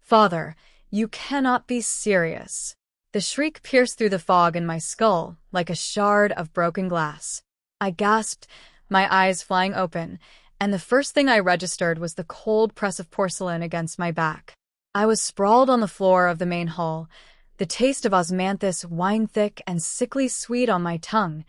Father, you cannot be serious. The shriek pierced through the fog in my skull like a shard of broken glass. I gasped, my eyes flying open, and the first thing I registered was the cold press of porcelain against my back. I was sprawled on the floor of the main hall, the taste of osmanthus wine-thick and sickly sweet on my tongue.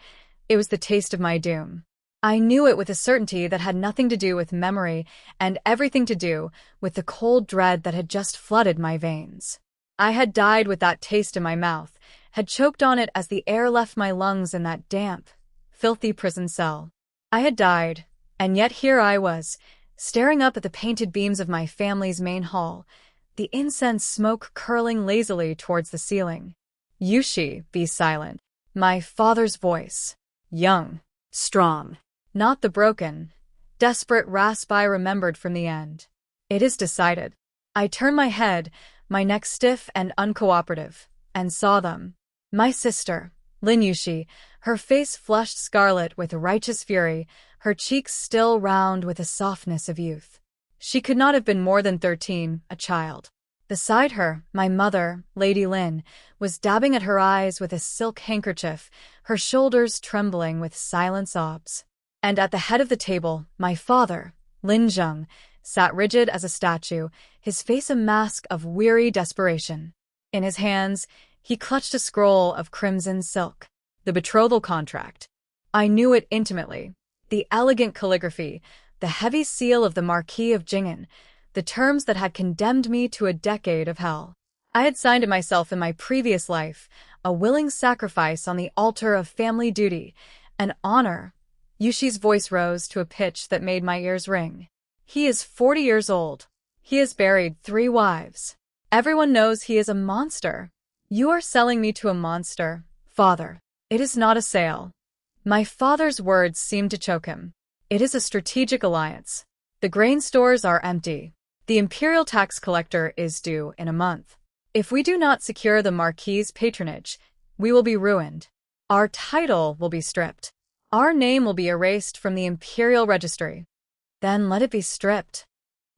It was the taste of my doom. I knew it with a certainty that had nothing to do with memory and everything to do with the cold dread that had just flooded my veins. I had died with that taste in my mouth, had choked on it as the air left my lungs in that damp, filthy prison cell. I had died, and yet here I was, staring up at the painted beams of my family's main hall, the incense smoke curling lazily towards the ceiling. Yushi, be silent. My father's voice. Young. Strong. Not the broken, desperate rasp I remembered from the end. It is decided. I turned my head, my neck stiff and uncooperative, and saw them. My sister, Lin Yushi, her face flushed scarlet with righteous fury, her cheeks still round with the softness of youth. She could not have been more than 13, a child. Beside her, my mother, Lady Lin, was dabbing at her eyes with a silk handkerchief, her shoulders trembling with silent sobs. And at the head of the table, my father, Lin Zheng, sat rigid as a statue, his face a mask of weary desperation. In his hands, he clutched a scroll of crimson silk, the betrothal contract. I knew it intimately. The elegant calligraphy, the heavy seal of the Marquis of Jingen, the terms that had condemned me to a decade of hell. I had signed it myself in my previous life, a willing sacrifice on the altar of family duty, and honor. Yushi's voice rose to a pitch that made my ears ring. He is 40 years old. He has buried 3 wives. Everyone knows he is a monster. You are selling me to a monster, father. It is not a sale. My father's words seemed to choke him. It is a strategic alliance. The grain stores are empty. The imperial tax collector is due in a month. If we do not secure the Marquis' patronage, we will be ruined. Our title will be stripped. Our name will be erased from the imperial registry. Then let it be stripped.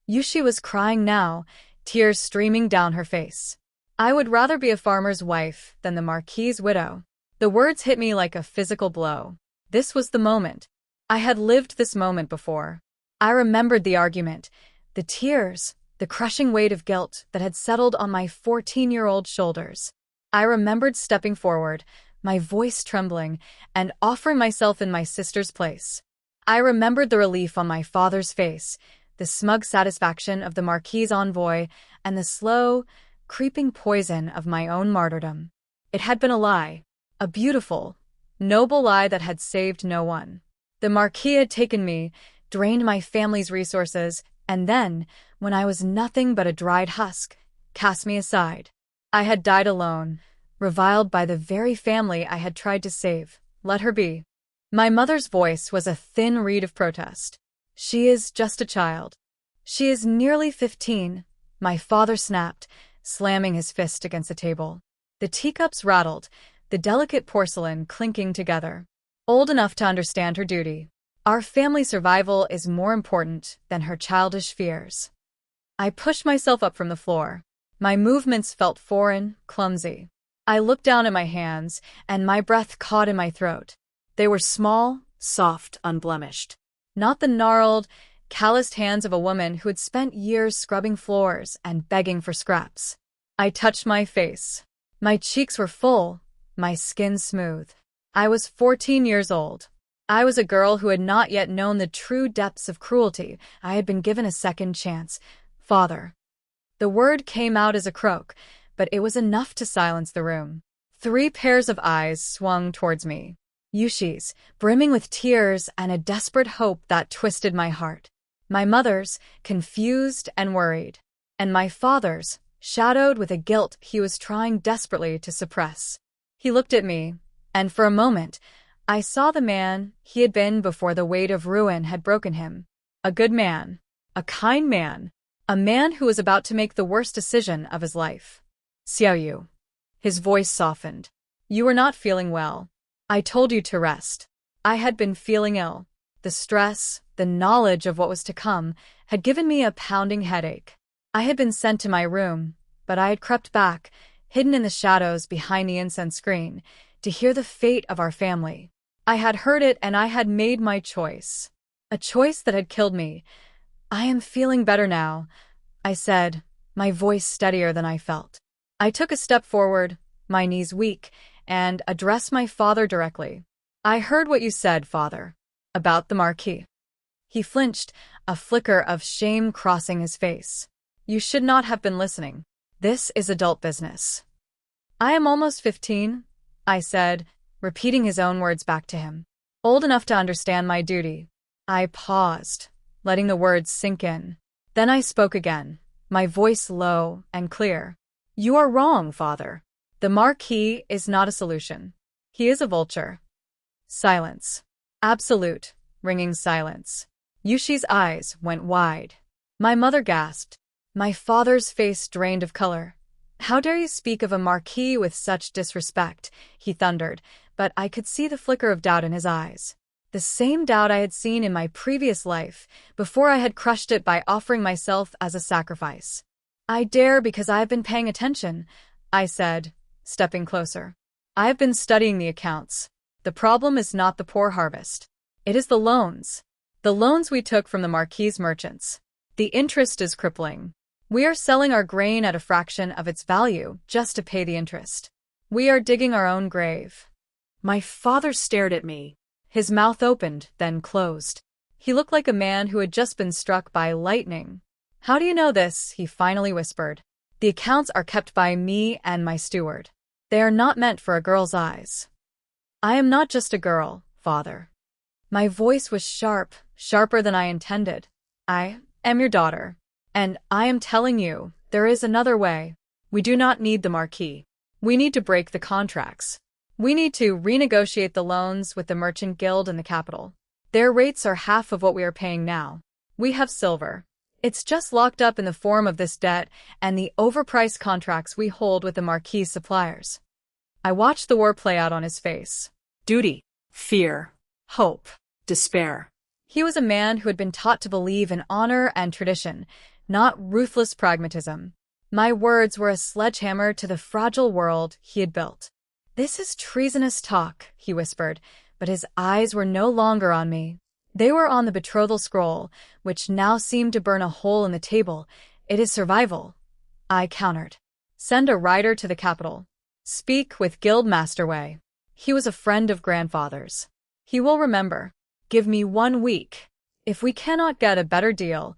Yushi was crying now, tears streaming down her face. I would rather be a farmer's wife than the Marquis' widow. The words hit me like a physical blow. This was the moment. I had lived this moment before. I remembered the argument, the tears, the crushing weight of guilt that had settled on my 14-year-old shoulders. I remembered stepping forward, my voice trembling, and offering myself in my sister's place. I remembered the relief on my father's face, the smug satisfaction of the Marquis' envoy, and the slow, creeping poison of my own martyrdom. It had been a lie, a beautiful, noble lie that had saved no one. The Marquis had taken me, drained my family's resources, and then, when I was nothing but a dried husk, cast me aside. I had died alone, reviled by the very family I had tried to save. Let her be. My mother's voice was a thin reed of protest. She is just a child. She is nearly 15, my father snapped, slamming his fist against the table. The teacups rattled, the delicate porcelain clinking together. Old enough to understand her duty. Our family survival is more important than her childish fears. I pushed myself up from the floor. My movements felt foreign, clumsy. I looked down at my hands, and my breath caught in my throat. They were small, soft, unblemished. Not the gnarled, calloused hands of a woman who had spent years scrubbing floors and begging for scraps. I touched my face. My cheeks were full, my skin smooth. I was 14 years old. I was a girl who had not yet known the true depths of cruelty. I had been given a second chance. Father. The word came out as a croak, but it was enough to silence the room. 3 pairs of eyes swung towards me. Yushi's, brimming with tears and a desperate hope that twisted my heart. My mother's, confused and worried. And my father's, shadowed with a guilt he was trying desperately to suppress. He looked at me, and for a moment, I saw the man he had been before the weight of ruin had broken him. A good man. A kind man. A man who was about to make the worst decision of his life. Xiaoyu. His voice softened. You were not feeling well. I told you to rest. I had been feeling ill. The stress, the knowledge of what was to come, had given me a pounding headache. I had been sent to my room, but I had crept back, hidden in the shadows behind the incense screen, to hear the fate of our family. I had heard it and I had made my choice. A choice that had killed me. I am feeling better now, I said, my voice steadier than I felt. I took a step forward, my knees weak, and addressed my father directly. I heard what you said, Father. About the Marquis. He flinched, a flicker of shame crossing his face. You should not have been listening. This is adult business. I am almost 15, I said, repeating his own words back to him. Old enough to understand my duty. I paused, letting the words sink in. Then I spoke again, my voice low and clear. You are wrong, Father. The Marquis is not a solution. He is a vulture. Silence. Absolute, ringing silence. Yushi's eyes went wide. My mother gasped. My father's face drained of color. How dare you speak of a Marquis with such disrespect, he thundered, but I could see the flicker of doubt in his eyes. The same doubt I had seen in my previous life, before I had crushed it by offering myself as a sacrifice. I dare because I have been paying attention, I said, stepping closer. I have been studying the accounts. The problem is not the poor harvest. It is the loans. The loans we took from the Marquis merchants. The interest is crippling. We are selling our grain at a fraction of its value just to pay the interest. We are digging our own grave. My father stared at me. His mouth opened, then closed. He looked like a man who had just been struck by lightning. How do you know this? He finally whispered. The accounts are kept by me and my steward. They are not meant for a girl's eyes. I am not just a girl, Father. My voice was sharp, sharper than I intended. I am your daughter. And I am telling you, there is another way. We do not need the Marquis. We need to break the contracts. We need to renegotiate the loans with the Merchant Guild and the capital. Their rates are half of what we are paying now. We have silver. It's just locked up in the form of this debt and the overpriced contracts we hold with the Marquis suppliers. I watched the war play out on his face. Duty, fear, hope, despair. He was a man who had been taught to believe in honor and tradition, not ruthless pragmatism. My words were a sledgehammer to the fragile world he had built. This is treasonous talk, he whispered, but his eyes were no longer on me. They were on the betrothal scroll, which now seemed to burn a hole in the table. It is survival, I countered. Send a rider to the capital. Speak with Guild Master Wei. He was a friend of grandfather's. He will remember. Give me 1 week. If we cannot get a better deal,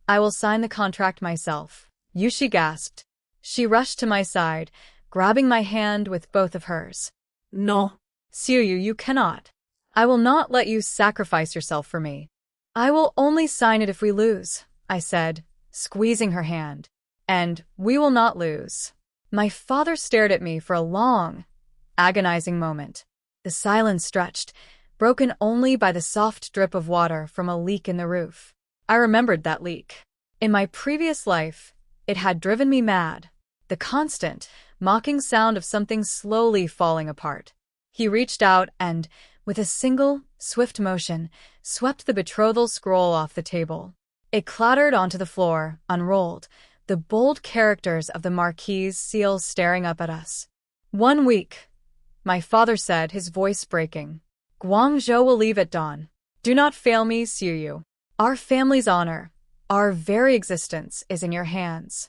I will sign the contract myself. Yushi gasped. She rushed to my side, grabbing my hand with both of hers. No. Xiuyu, you cannot. I will not let you sacrifice yourself for me. I will only sign it if we lose, I said, squeezing her hand. And we will not lose. My father stared at me for a long, agonizing moment. The silence stretched, broken only by the soft drip of water from a leak in the roof. I remembered that leak. In my previous life, it had driven me mad. The constant, mocking sound of something slowly falling apart. He reached out and, with a single, swift motion, swept the betrothal scroll off the table. It clattered onto the floor, unrolled, the bold characters of the Marquis' seal staring up at us. 1 week, my father said, his voice breaking. Guangzhou will leave at dawn. Do not fail me, Xiuyu. Our family's honor, our very existence is in your hands.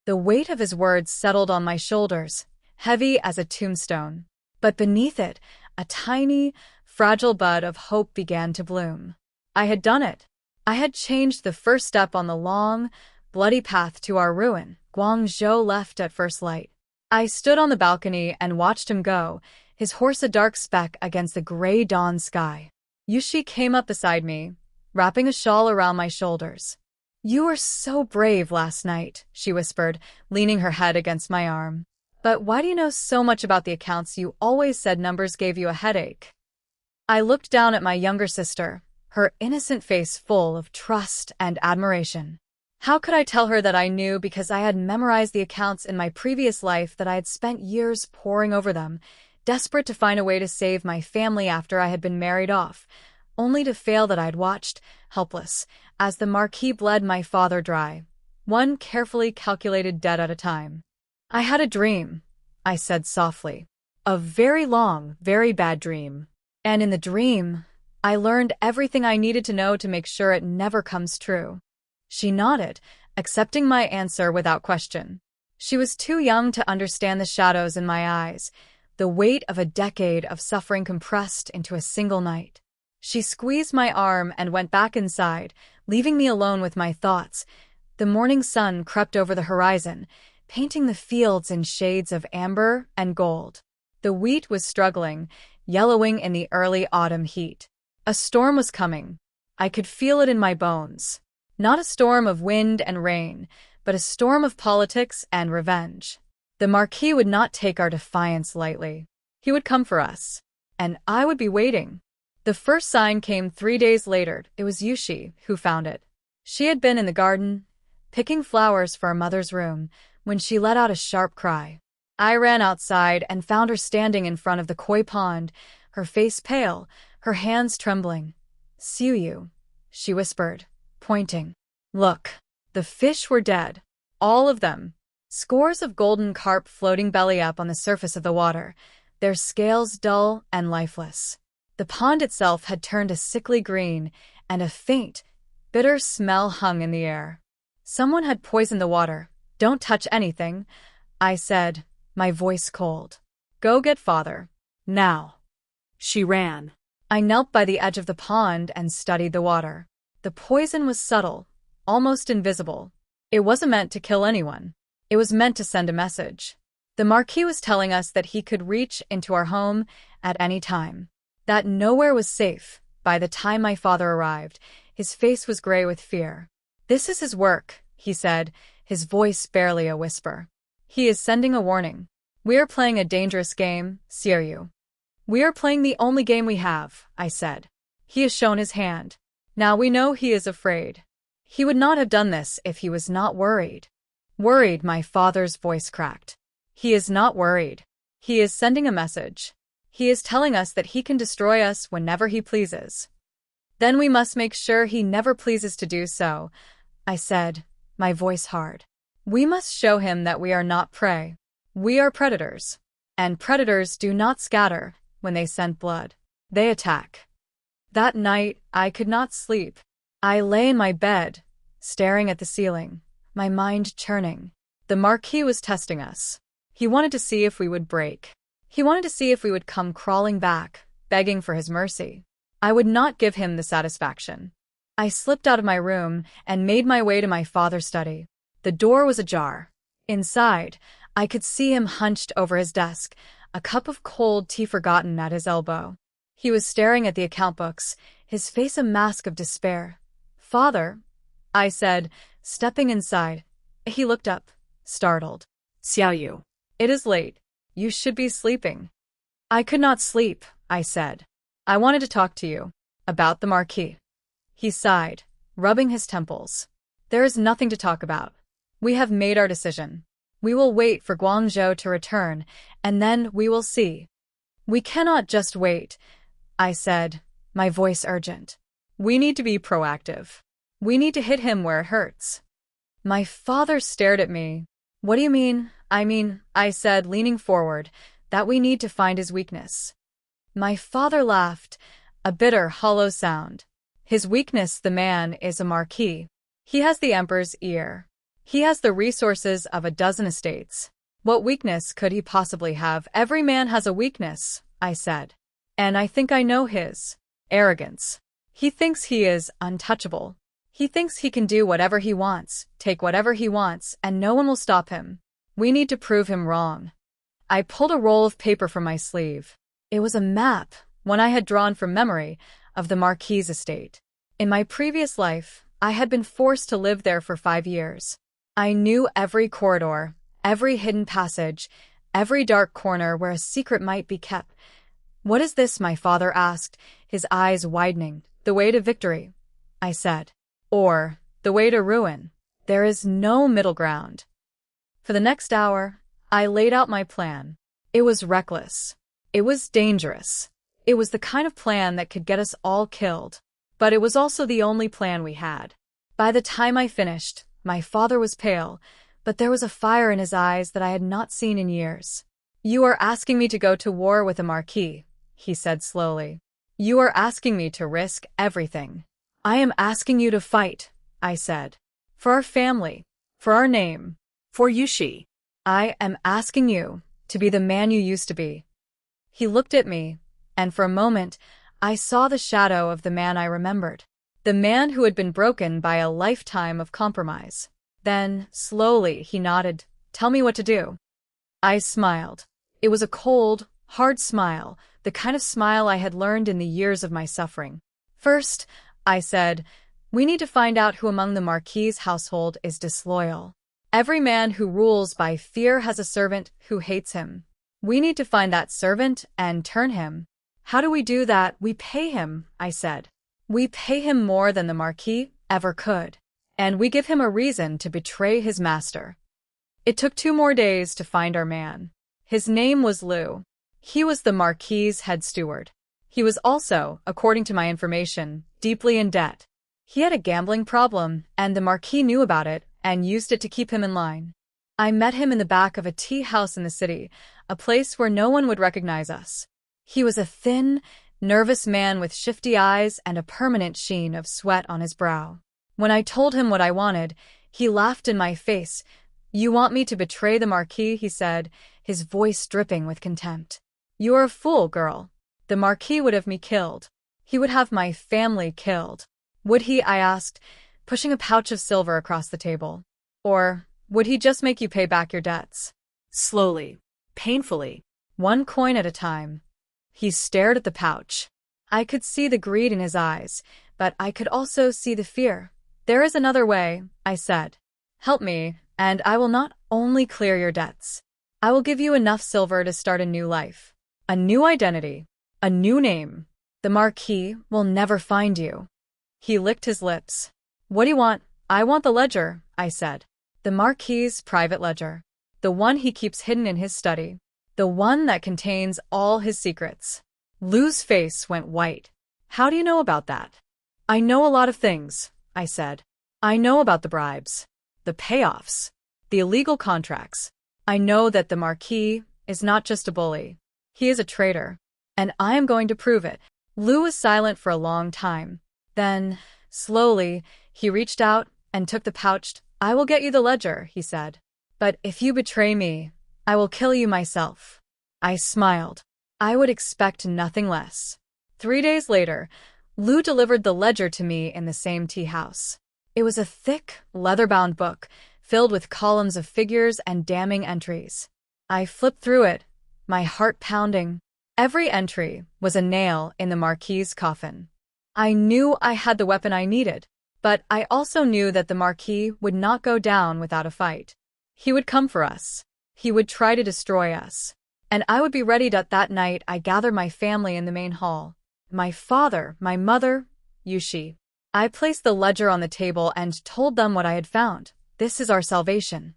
The weight of his words settled on my shoulders, heavy as a tombstone. But beneath it, a tiny, fragile bud of hope began to bloom. I had done it. I had changed the first step on the long, bloody path to our ruin. Guangzhou left at first light. I stood on the balcony and watched him go, his horse a dark speck against the gray dawn sky. Yushi came up beside me, wrapping a shawl around my shoulders. You were so brave last night, she whispered, leaning her head against my arm. But why do you know so much about the accounts? You always said numbers gave you a headache. I looked down at my younger sister, her innocent face full of trust and admiration. How could I tell her that I knew because I had memorized the accounts in my previous life, that I had spent years poring over them, desperate to find a way to save my family after I had been married off, only to fail, that I had watched, helpless, as the Marquis bled my father dry. one carefully calculated debt at a time. I had a dream, I said softly. A very long, very bad dream. And in the dream, I learned everything I needed to know to make sure it never comes true. She nodded, accepting my answer without question. She was too young to understand the shadows in my eyes, the weight of a decade of suffering compressed into a single night. She squeezed my arm and went back inside, leaving me alone with my thoughts. The morning sun crept over the horizon, painting the fields in shades of amber and gold. The wheat was struggling, yellowing in the early autumn heat. A storm was coming. I could feel it in my bones. Not a storm of wind and rain, but a storm of politics and revenge. The Marquis would not take our defiance lightly. He would come for us, and I would be waiting. The first sign came 3 days later. It was Yushi who found it. She had been in the garden, picking flowers for our mother's room, when she let out a sharp cry. I ran outside and found her standing in front of the koi pond, her face pale, her hands trembling. "Suyu," she whispered, pointing. "Look." The fish were dead. All of them. Scores of golden carp floating belly up on the surface of the water, their scales dull and lifeless. The pond itself had turned a sickly green, and a faint, bitter smell hung in the air. Someone had poisoned the water. "Don't touch anything," I said, my voice cold. "Go get father. Now." She ran. I knelt by the edge of the pond and studied the water. The poison was subtle, almost invisible. It wasn't meant to kill anyone. It was meant to send a message. The Marquis was telling us that he could reach into our home at any time. That nowhere was safe. By the time my father arrived, his face was gray with fear. "This is his work," he said, his voice barely a whisper. "He is sending a warning. We are playing a dangerous game, Suyu." "We are playing the only game we have," I said. "He has shown his hand. Now we know he is afraid. He would not have done this if he was not worried." "Worried," my father's voice cracked. "He is not worried. He is sending a message. He is telling us that he can destroy us whenever he pleases. Then we must make sure he never pleases to do so," I said, my voice hard. "We must show him that we are not prey. We are predators. And predators do not scatter when they scent blood. They attack." That night, I could not sleep. I lay in my bed, staring at the ceiling, my mind churning. The Marquis was testing us. He wanted to see if we would break. He wanted to see if we would come crawling back, begging for his mercy. I would not give him the satisfaction. I slipped out of my room and made my way to my father's study. The door was ajar. Inside, I could see him hunched over his desk, a cup of cold tea forgotten at his elbow. He was staring at the account books, his face a mask of despair. "Father," I said, stepping inside. He looked up, startled. "Xiaoyu, it is late. You should be sleeping." "I could not sleep," I said. "I wanted to talk to you. About the Marquis." He sighed, rubbing his temples. "There is nothing to talk about. We have made our decision. We will wait for Guangzhou to return, and then we will see." "We cannot just wait," I said, my voice urgent. "We need to be proactive. We need to hit him where it hurts." My father stared at me. "What do you mean?" I said, leaning forward, "that we need to find his weakness." My father laughed, a bitter, hollow sound. "His weakness, the man is a Marquis. He has the Emperor's ear. He has the resources of a dozen estates. What weakness could he possibly have?" "Every man has a weakness," I said. "And I think I know his. Arrogance. He thinks he is untouchable. He thinks he can do whatever he wants, take whatever he wants, and no one will stop him. We need to prove him wrong." I pulled a roll of paper from my sleeve. It was a map, one I had drawn from memory, of the Marquis' estate. In my previous life, I had been forced to live there for 5 years. I knew every corridor, every hidden passage, every dark corner where a secret might be kept. "What is this?" my father asked, his eyes widening. "The way to victory," I said. "Or the way to ruin. There is no middle ground." For the next hour, I laid out my plan. It was reckless. It was dangerous. It was the kind of plan that could get us all killed. But it was also the only plan we had. By the time I finished, My father was pale, but there was a fire in his eyes that I had not seen in years. "You are asking me to go to war with a Marquis," he said slowly. "You are asking me to risk everything." "I am asking you to fight," I said. "For our family, for our name, for Yushi. I am asking you to be the man you used to be." He looked at me, and for a moment, I saw the shadow of the man I remembered. The man who had been broken by a lifetime of compromise. Then, slowly, he nodded. "Tell me what to do." I smiled. It was a cold, hard smile, the kind of smile I had learned in the years of my suffering. "First," I said, "we need to find out who among the Marquis' household is disloyal. Every man who rules by fear has a servant who hates him. We need to find that servant and turn him." "How do we do that?" "We pay him," I said. "We pay him more than the Marquis ever could. And we give him a reason to betray his master." It took 2 more days to find our man. His name was Liu. He was the Marquis' head steward. He was also, according to my information, deeply in debt. He had a gambling problem, and the Marquis knew about it and used it to keep him in line. I met him in the back of a tea house in the city, a place where no one would recognize us. He was a thin, nervous man with shifty eyes and a permanent sheen of sweat on his brow. When I told him what I wanted, he laughed in my face. "You want me to betray the Marquis?" he said, his voice dripping with contempt. "You are a fool, girl. The Marquis would have me killed. He would have my family killed." "Would he?" I asked, pushing a pouch of silver across the table. "Or would he just make you pay back your debts?" Slowly, painfully, 1 coin at a time. He stared at the pouch. I could see the greed in his eyes, but I could also see the fear. "There is another way," I said. "Help me, and I will not only clear your debts. I will give you enough silver to start a new life, a new identity, a new name. The Marquis will never find you." He licked his lips. "What do you want?" "I want the ledger," I said. "The Marquis' private ledger. The one he keeps hidden in his study. The one that contains all his secrets." Lou's face went white. "How do you know about that?" "I know a lot of things," I said. "I know about the bribes, the payoffs, the illegal contracts. I know that the Marquis is not just a bully. He is a traitor, and I am going to prove it." Lou was silent for a long time. Then, slowly, he reached out and took the pouch. "I will get you the ledger," he said. "But if you betray me, I will kill you myself." I smiled. I would expect nothing less. 3 days later, Lou delivered the ledger to me in the same tea house. It was a thick, leather-bound book, filled with columns of figures and damning entries. I flipped through it, my heart pounding. Every entry was a nail in the Marquis' coffin. I knew I had the weapon I needed, but I also knew that the Marquis would not go down without a fight. He would come for us. He would try to destroy us. And I would be ready. That night, I gathered my family in the main hall. My father, my mother, Yushi. I placed the ledger on the table and told them what I had found. "This is our salvation,"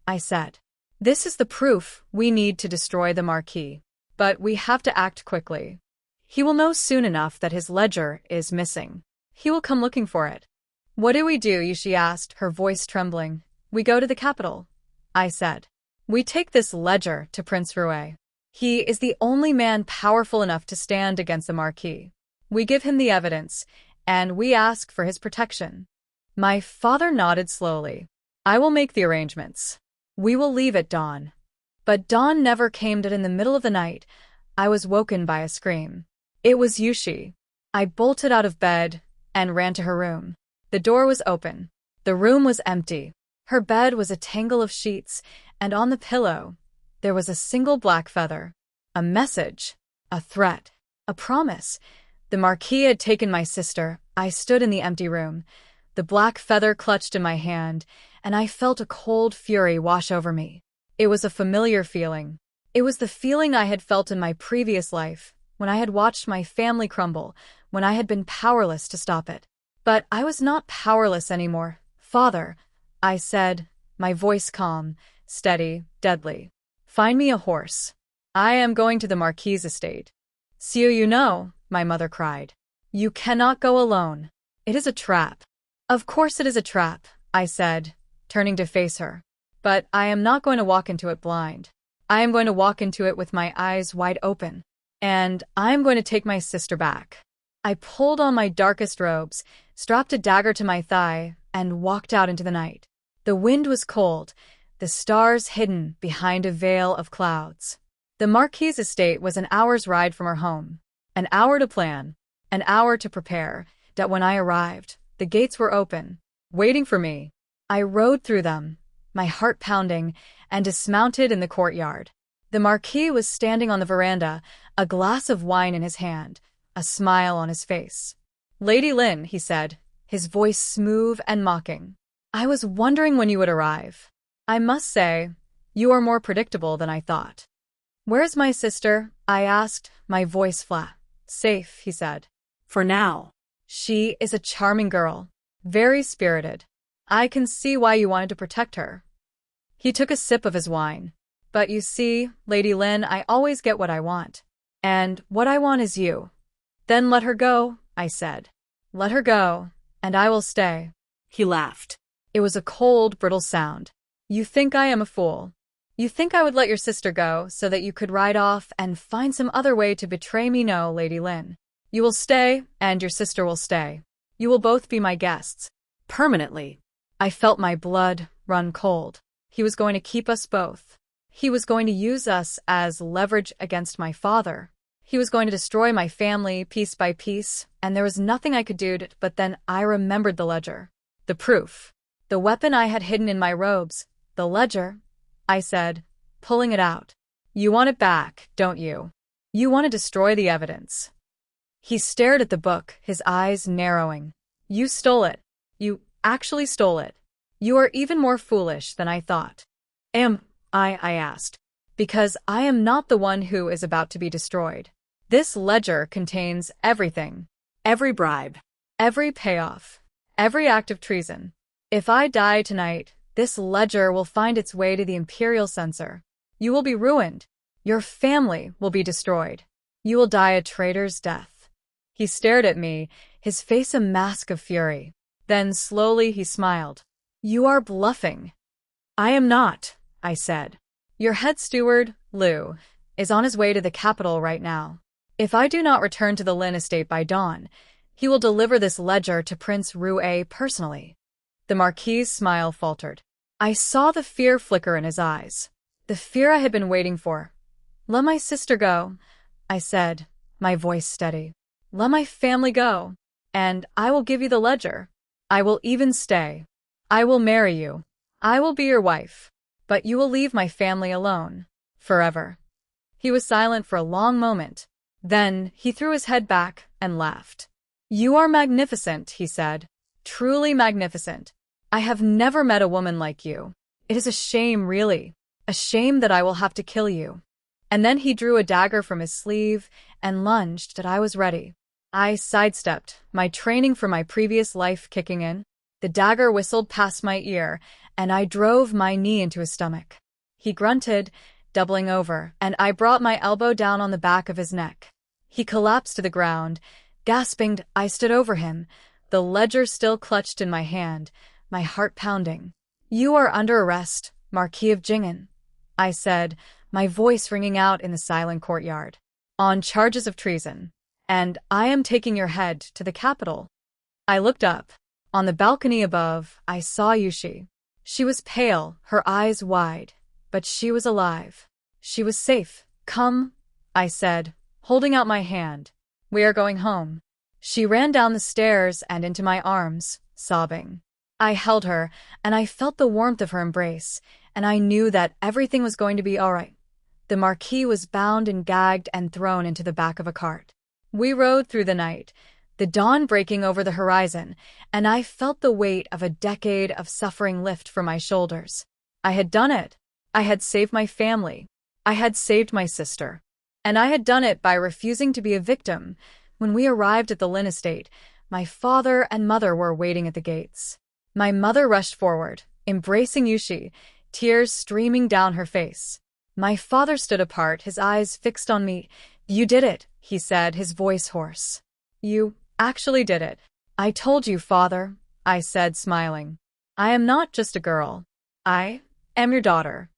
I said. "This is the proof we need to destroy the Marquis. But we have to act quickly. He will know soon enough that his ledger is missing. He will come looking for it." "What do we do?" Yushi asked, her voice trembling. "We go to the capital," I said. "We take this ledger to Prince Rue. He is the only man powerful enough to stand against the Marquis. We give him the evidence, and we ask for his protection." My father nodded slowly. "I will make the arrangements. We will leave at dawn." But dawn never came. In the middle of the night, I was woken by a scream. It was Yushi. I bolted out of bed and ran to her room. The door was open. The room was empty. Her bed was a tangle of sheets, and on the pillow, there was a single black feather. A message, a threat, a promise. The Marquis had taken my sister. I stood in the empty room, the black feather clutched in my hand, and I felt a cold fury wash over me. It was a familiar feeling. It was the feeling I had felt in my previous life, when I had watched my family crumble, when I had been powerless to stop it. But I was not powerless anymore. "Father," I said, my voice calm, steady, deadly. "Find me a horse. I am going to the Marquis' estate." "So you know," my mother cried. "You cannot go alone. It is a trap." "Of course it is a trap," I said, turning to face her. But I am not going to walk into it blind. I am going to walk into it with my eyes wide open. And I am going to take my sister back. I pulled on my darkest robes, strapped a dagger to my thigh, and walked out into the night. The wind was cold, the stars hidden behind a veil of clouds. The Marquis' estate was an hour's ride from her home. An hour to plan, an hour to prepare, that when I arrived, the gates were open, waiting for me. I rode through them, my heart pounding, and dismounted in the courtyard. The Marquis was standing on the veranda, a glass of wine in his hand, a smile on his face. "Lady Lynn," he said, his voice smooth and mocking. "I was wondering when you would arrive. I must say, you are more predictable than I thought." "Where's my sister?" I asked, my voice flat. "Safe," he said. "For now." "She is a charming girl, very spirited. I can see why you wanted to protect her." He took a sip of his wine. "But you see, Lady Lynn, I always get what I want. And what I want is you." "Then let her go," I said. "Let her go, and I will stay." He laughed. It was a cold, brittle sound. "You think I am a fool. You think I would let your sister go so that you could ride off and find some other way to betray me? No, Lady Lynn. You will stay, and your sister will stay. You will both be my guests. Permanently." I felt my blood run cold. He was going to keep us both. He was going to use us as leverage against my father. He was going to destroy my family piece by piece, and there was nothing I could do but then I remembered the ledger. The proof. The weapon I had hidden in my robes. The ledger, I said, pulling it out. "You want it back, don't you? You want to destroy the evidence." He stared at the book, his eyes narrowing. "You stole it. You actually stole it. You are even more foolish than I thought." "Am I asked. "Because I am not the one who is about to be destroyed. This ledger contains everything. Every bribe. Every payoff. Every act of treason. If I die tonight, this ledger will find its way to the Imperial Censor. You will be ruined. Your family will be destroyed. You will die a traitor's death." He stared at me, his face a mask of fury. Then slowly he smiled. "You are bluffing." "I am not," I said. "Your head steward, Lou, is on his way to the capital right now. If I do not return to the Lynn estate by dawn, he will deliver this ledger to Prince Rouet personally." The Marquis' smile faltered. I saw the fear flicker in his eyes. The fear I had been waiting for. "Let my sister go," I said, my voice steady. "Let my family go, and I will give you the ledger. I will even stay. I will marry you. I will be your wife. But you will leave my family alone. Forever." He was silent for a long moment. Then he threw his head back and laughed. "You are magnificent," he said. "Truly magnificent. I have never met a woman like you. It is a shame, really. A shame that I will have to kill you." And then he drew a dagger from his sleeve and lunged that I was ready. I sidestepped, my training from my previous life kicking in. The dagger whistled past my ear, and I drove my knee into his stomach. He grunted, doubling over, and I brought my elbow down on the back of his neck. He collapsed to the ground. Gasping, I stood over him, the ledger still clutched in my hand, my heart pounding. "You are under arrest, Marquis of Jingen," I said, my voice ringing out in the silent courtyard. "On charges of treason. And I am taking your head to the capital." I looked up. On the balcony above, I saw Yushi. She was pale, her eyes wide, but she was alive. She was safe. "Come," I said, holding out my hand. "We are going home." She ran down the stairs and into my arms, sobbing. I held her, and I felt the warmth of her embrace, and I knew that everything was going to be all right. The Marquis was bound and gagged and thrown into the back of a cart. We rode through the night, the dawn breaking over the horizon, and I felt the weight of a decade of suffering lift from my shoulders. I had done it. I had saved my family. I had saved my sister. And I had done it by refusing to be a victim. When we arrived at the Lynn estate, my father and mother were waiting at the gates. My mother rushed forward, embracing Yushi, tears streaming down her face. My father stood apart, his eyes fixed on me. "You did it," he said, his voice hoarse. "You actually did it." "I told you, father," I said, smiling. I am not just a girl. I am your daughter.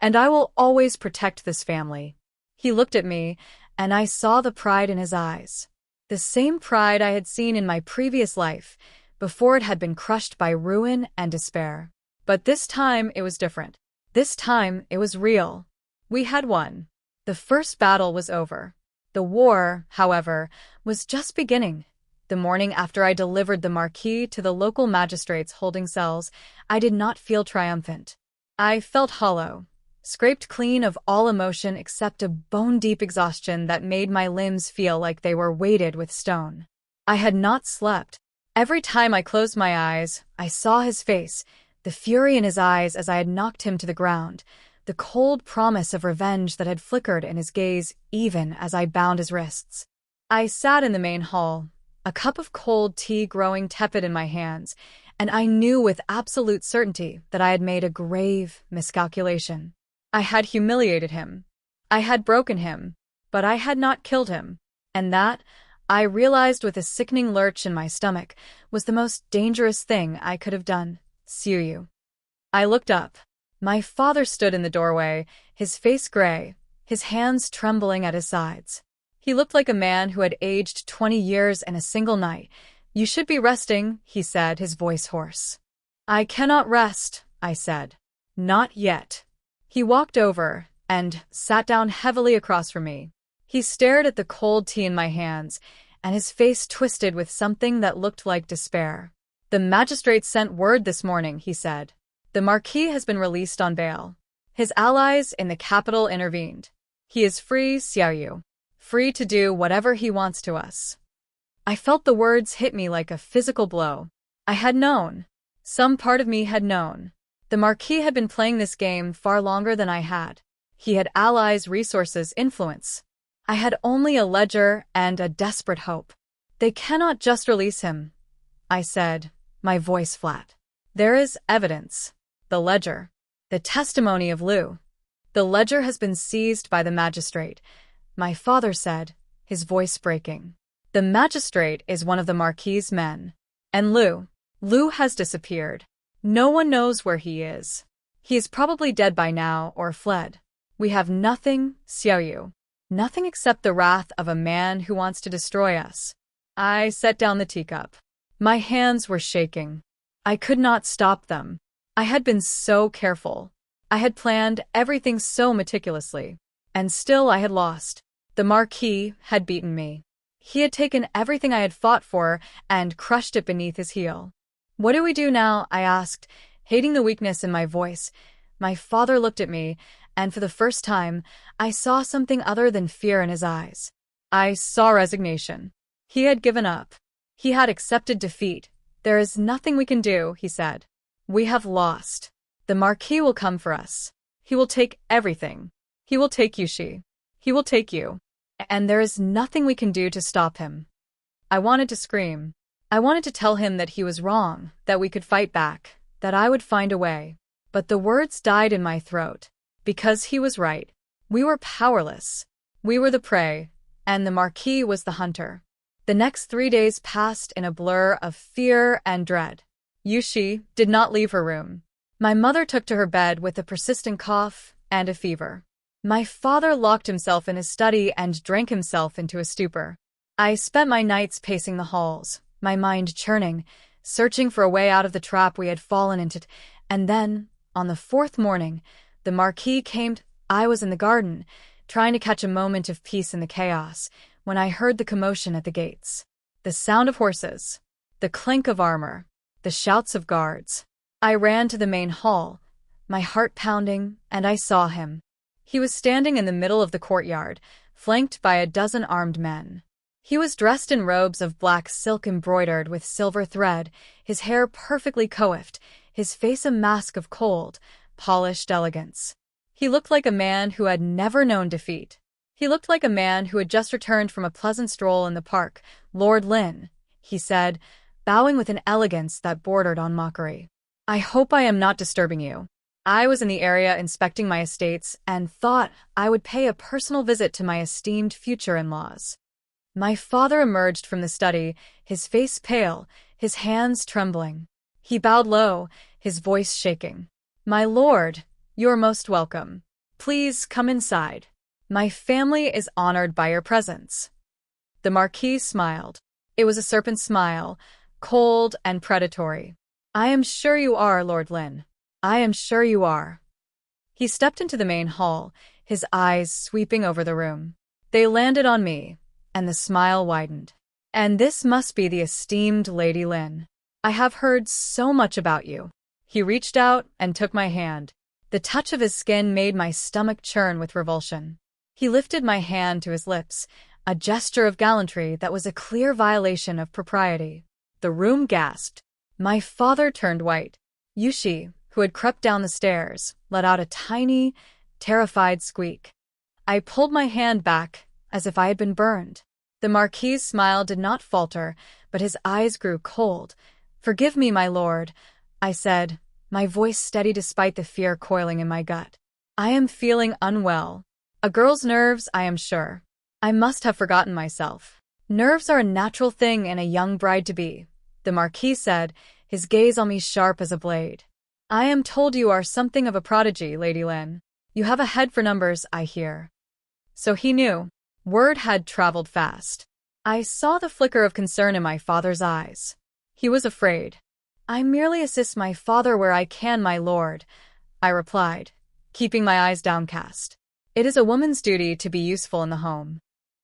And I will always protect this family. He looked at me, and I saw the pride in his eyes. The same pride I had seen in my previous life, before it had been crushed by ruin and despair. But this time it was different. This time it was real. We had won. The first battle was over. The war, however, was just beginning. The morning after I delivered the Marquis to the local magistrates holding cells, I did not feel triumphant. I felt hollow, scraped clean of all emotion except a bone-deep exhaustion that made my limbs feel like they were weighted with stone. I had not slept. Every time I closed my eyes, I saw his face, the fury in his eyes as I had knocked him to the ground, the cold promise of revenge that had flickered in his gaze even as I bound his wrists. I sat in the main hall, a cup of cold tea growing tepid in my hands, and I knew with absolute certainty that I had made a grave miscalculation. I had humiliated him. I had broken him, but I had not killed him, and that, I realized with a sickening lurch in my stomach, was the most dangerous thing I could have done. Siriu. I looked up. My father stood in the doorway, his face gray, his hands trembling at his sides. He looked like a man who had aged 20 years in a single night. "You should be resting," he said, his voice hoarse. "I cannot rest," I said. "Not yet." He walked over and sat down heavily across from me. He stared at the cold tea in my hands, and his face twisted with something that looked like despair. "The magistrate sent word this morning," he said. "The Marquis has been released on bail. His allies in the capital intervened. He is free, Xiaoyu. Free to do whatever he wants to us." I felt the words hit me like a physical blow. I had known. Some part of me had known. The Marquis had been playing this game far longer than I had. He had allies, resources, influence. I had only a ledger and a desperate hope. "They cannot just release him," I said, my voice flat. "There is evidence. The ledger. The testimony of Liu. The ledger has been seized by the magistrate," my father said, his voice breaking. "The magistrate is one of the Marquis' men. And Liu has disappeared. No one knows where he is. He is probably dead by now or fled. We have nothing, Xiaoyu. Nothing except the wrath of a man who wants to destroy us." I set down the teacup. My hands were shaking. I could not stop them. I had been so careful. I had planned everything so meticulously. And still I had lost. The Marquis had beaten me. He had taken everything I had fought for and crushed it beneath his heel. "What do we do now?" I asked, hating the weakness in my voice. My father looked at me, and for the first time, I saw something other than fear in his eyes. I saw resignation. He had given up. He had accepted defeat. "There is nothing we can do," he said. "We have lost. The Marquis will come for us. He will take everything. He will take Yushi. He will take you. And there is nothing we can do to stop him." I wanted to scream. I wanted to tell him that he was wrong, that we could fight back, that I would find a way. But the words died in my throat. Because he was right. We were powerless. We were the prey, and the Marquis was the hunter. The next 3 days passed in a blur of fear and dread. Yushi did not leave her room. My mother took to her bed with a persistent cough and a fever. My father locked himself in his study and drank himself into a stupor. I spent my nights pacing the halls, my mind churning, searching for a way out of the trap we had fallen into. And then, on the 4th morning, the Marquis came. I was in the garden, trying to catch a moment of peace in the chaos, when I heard the commotion at the gates. The sound of horses, the clink of armor, the shouts of guards. I ran to the main hall, my heart pounding, and I saw him. He was standing in the middle of the courtyard, flanked by a dozen armed men. He was dressed in robes of black silk embroidered with silver thread, his hair perfectly coiffed, his face a mask of cold, polished elegance. He looked like a man who had never known defeat. He looked like a man who had just returned from a pleasant stroll in the park. "Lord Lin," he said, bowing with an elegance that bordered on mockery. "I hope I am not disturbing you. I was in the area inspecting my estates and thought I would pay a personal visit to my esteemed future in-laws." My father emerged from the study, his face pale, his hands trembling. He bowed low, his voice shaking. "My lord, you are most welcome. Please come inside. My family is honored by your presence." The Marquis smiled. It was a serpent smile, cold and predatory. "I am sure you are, Lord Lynn. I am sure you are." He stepped into the main hall, his eyes sweeping over the room. They landed on me, and the smile widened. "And this must be the esteemed Lady Lynn. I have heard so much about you." He reached out and took my hand. The touch of his skin made my stomach churn with revulsion. He lifted my hand to his lips, a gesture of gallantry that was a clear violation of propriety. The room gasped. My father turned white. Yushi, who had crept down the stairs, let out a tiny, terrified squeak. I pulled my hand back, as if I had been burned. The Marquis's smile did not falter, but his eyes grew cold. "Forgive me, my lord," I said, my voice steady despite the fear coiling in my gut. "I am feeling unwell. A girl's nerves, I am sure. I must have forgotten myself." "Nerves are a natural thing in a young bride-to-be," the Marquis said, his gaze on me sharp as a blade. "I am told you are something of a prodigy, Lady Lynn. You have a head for numbers, I hear." So he knew. Word had traveled fast. I saw the flicker of concern in my father's eyes. He was afraid. "I merely assist my father where I can, my lord," I replied, keeping my eyes downcast. "It is a woman's duty to be useful in the home."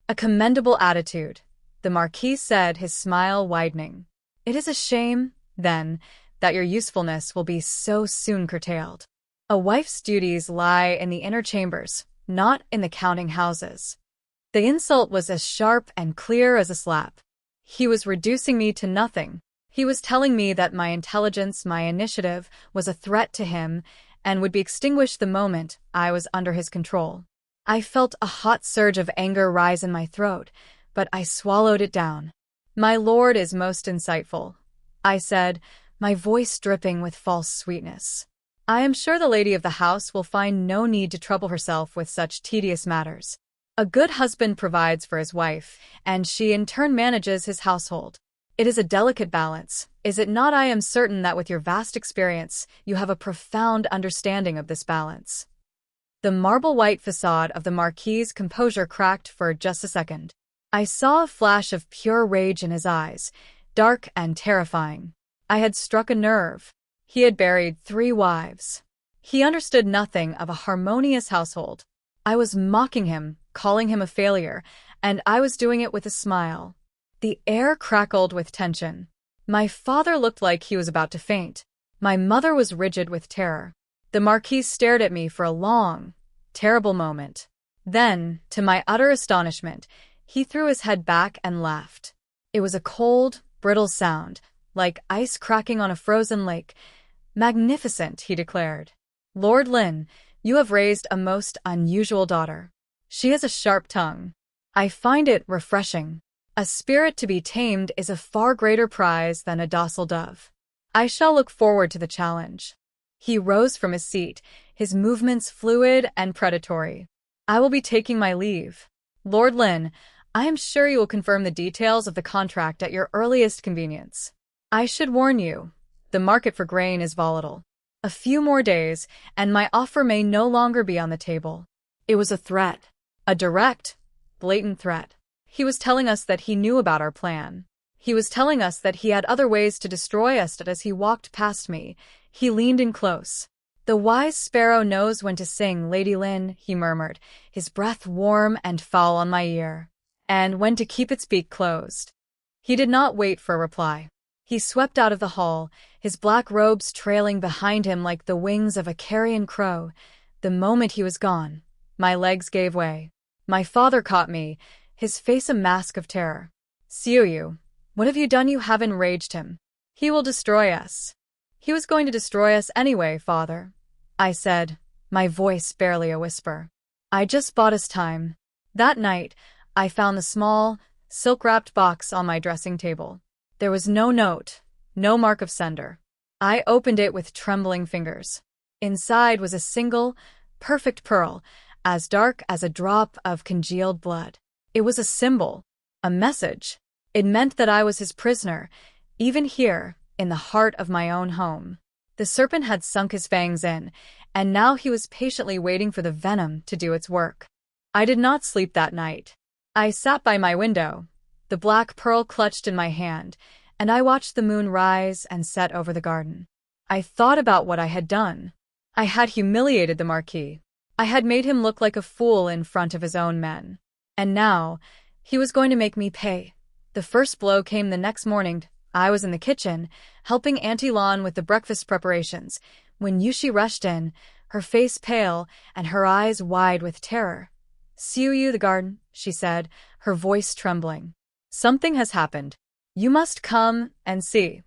"A commendable attitude," the Marquis said, his smile widening. "It is a shame, then, that your usefulness will be so soon curtailed. A wife's duties lie in the inner chambers, not in the counting houses." The insult was as sharp and clear as a slap. He was reducing me to nothing. He was telling me that my intelligence, my initiative, was a threat to him and would be extinguished the moment I was under his control. I felt a hot surge of anger rise in my throat, but I swallowed it down. "My lord is most insightful," I said, my voice dripping with false sweetness. "I am sure the lady of the house will find no need to trouble herself with such tedious matters. A good husband provides for his wife, and she in turn manages his household. It is a delicate balance, is it not? I am certain that with your vast experience, you have a profound understanding of this balance." The marble-white facade of the Marquis's composure cracked for just a second. I saw a flash of pure rage in his eyes, dark and terrifying. I had struck a nerve. He had buried 3 wives. He understood nothing of a harmonious household. I was mocking him, calling him a failure, and I was doing it with a smile. The air crackled with tension. My father looked like he was about to faint. My mother was rigid with terror. The Marquis stared at me for a long, terrible moment. Then, to my utter astonishment, he threw his head back and laughed. It was a cold, brittle sound, like ice cracking on a frozen lake. "Magnificent," he declared. "Lord Lynn, you have raised a most unusual daughter. She has a sharp tongue. I find it refreshing. A spirit to be tamed is a far greater prize than a docile dove. I shall look forward to the challenge." He rose from his seat, his movements fluid and predatory. "I will be taking my leave. Lord Lynn, I am sure you will confirm the details of the contract at your earliest convenience. I should warn you, the market for grain is volatile. A few more days, and my offer may no longer be on the table." It was a threat. A direct, blatant threat. He was telling us that he knew about our plan. He was telling us that he had other ways to destroy us. As he walked past me, he leaned in close. "The wise sparrow knows when to sing, Lady Lynn," he murmured, his breath warm and foul on my ear. "And when to keep its beak closed." He did not wait for a reply. He swept out of the hall, his black robes trailing behind him like the wings of a carrion crow. The moment he was gone, my legs gave way. My father caught me, his face a mask of terror. "Sioyu, what have you done? You have enraged him. He will destroy us." "He was going to destroy us anyway, father," I said, my voice barely a whisper. "I just bought us time." That night, I found the small, silk-wrapped box on my dressing table. There was no note, no mark of sender. I opened it with trembling fingers. Inside was a single, perfect pearl, as dark as a drop of congealed blood. It was a symbol, a message. It meant that I was his prisoner, even here, in the heart of my own home. The serpent had sunk his fangs in, and now he was patiently waiting for the venom to do its work. I did not sleep that night. I sat by my window, the black pearl clutched in my hand, and I watched the moon rise and set over the garden. I thought about what I had done. I had humiliated the Marquis. I had made him look like a fool in front of his own men. And now, he was going to make me pay. The first blow came the next morning. I was in the kitchen, helping Auntie Lon with the breakfast preparations, when Yushi rushed in, her face pale and her eyes wide with terror. "See you the garden," she said, her voice trembling. "Something has happened. You must come and see."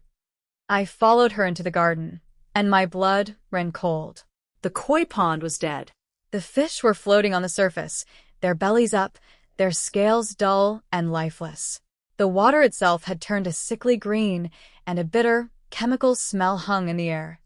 I followed her into the garden, and my blood ran cold. The koi pond was dead. The fish were floating on the surface, their bellies up, their scales dull and lifeless. The water itself had turned a sickly green, and a bitter, chemical smell hung in the air.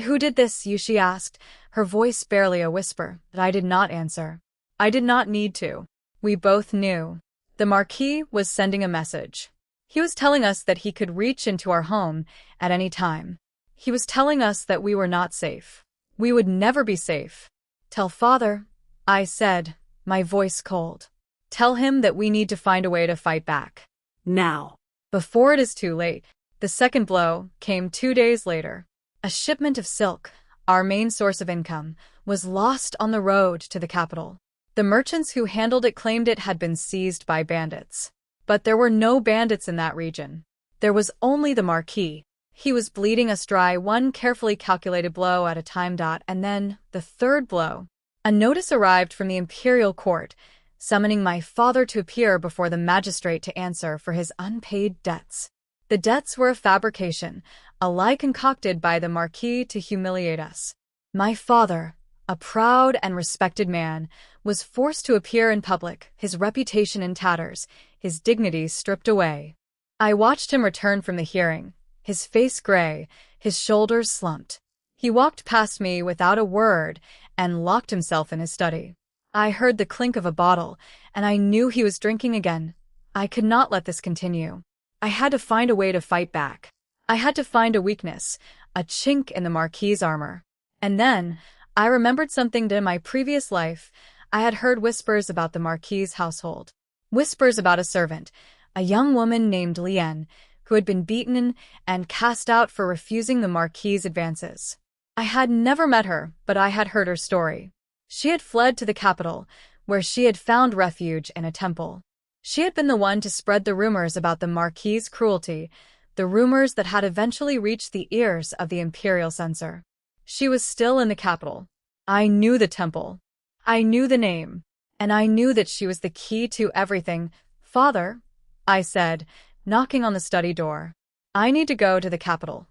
"Who did this?" Yushi asked, her voice barely a whisper, but I did not answer. I did not need to. We both knew. The Marquis was sending a message. He was telling us that he could reach into our home at any time. He was telling us that we were not safe. We would never be safe. "Tell father," I said, my voice cold. "Tell him that we need to find a way to fight back. Now. Before it is too late." The second blow came 2 days later. A shipment of silk, our main source of income, was lost on the road to the capital. The merchants who handled it claimed it had been seized by bandits. But there were no bandits in that region. There was only the Marquis. He was bleeding us dry, one carefully calculated blow at a time. And then, the third blow. A notice arrived from the imperial court, summoning my father to appear before the magistrate to answer for his unpaid debts. The debts were a fabrication, a lie concocted by the Marquis to humiliate us. My father, a proud and respected man, was forced to appear in public, his reputation in tatters, his dignity stripped away. I watched him return from the hearing, his face gray, his shoulders slumped. He walked past me without a word and locked himself in his study. I heard the clink of a bottle, and I knew he was drinking again. I could not let this continue. I had to find a way to fight back. I had to find a weakness, a chink in the Marquis's armor. And then, I remembered something in my previous life. I had heard whispers about the Marquis's household. Whispers about a servant, a young woman named Lien, who had been beaten and cast out for refusing the Marquis's advances. I had never met her, but I had heard her story. She had fled to the capital, where she had found refuge in a temple. She had been the one to spread the rumors about the Marquis's cruelty, the rumors that had eventually reached the ears of the imperial censor. She was still in the capital. I knew the temple. I knew the name. And I knew that she was the key to everything. "Father," I said, knocking on the study door. "I need to go to the capital."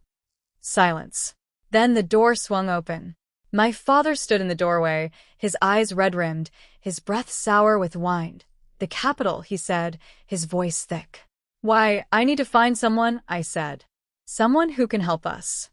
Silence. Then the door swung open. My father stood in the doorway, his eyes red-rimmed, his breath sour with wine. "The capital," he said, his voice thick. "Why, I need to find someone," I said. "Someone who can help us."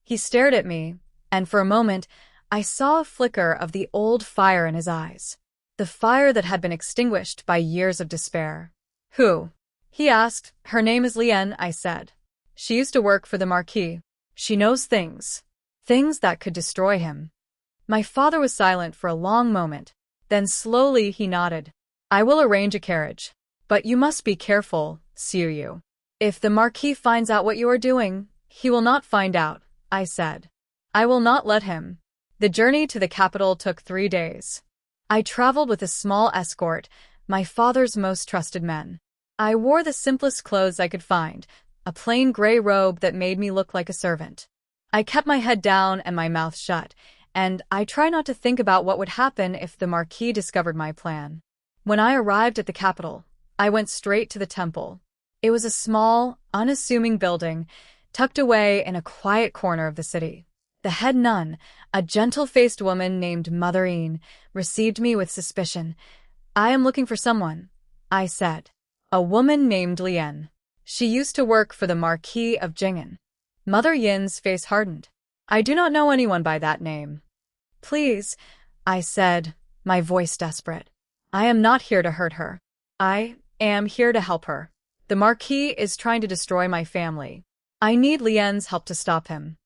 He stared at me, and for a moment, I saw a flicker of the old fire in his eyes. The fire that had been extinguished by years of despair. "Who?" he asked. "Her name is Lien," I said. "She used to work for the Marquis. She knows things. Things that could destroy him." My father was silent for a long moment. Then slowly he nodded. "I will arrange a carriage. But you must be careful, Suyu. If the Marquis finds out what you are doing, he will not find out," I said. "I will not let him." The journey to the capital took 3 days. I traveled with a small escort, my father's most trusted men. I wore the simplest clothes I could find, a plain gray robe that made me look like a servant. I kept my head down and my mouth shut, and I tried not to think about what would happen if the Marquis discovered my plan. When I arrived at the capital, I went straight to the temple. It was a small, unassuming building, tucked away in a quiet corner of the city. The head nun, a gentle-faced woman named Mother Een, received me with suspicion. "I am looking for someone," I said. "A woman named Lien. She used to work for the Marquis of Jingen." Mother Yin's face hardened. "I do not know anyone by that name." "Please," I said, my voice desperate. "I am not here to hurt her. I am here to help her. The Marquis is trying to destroy my family. I need Lien's help to stop him."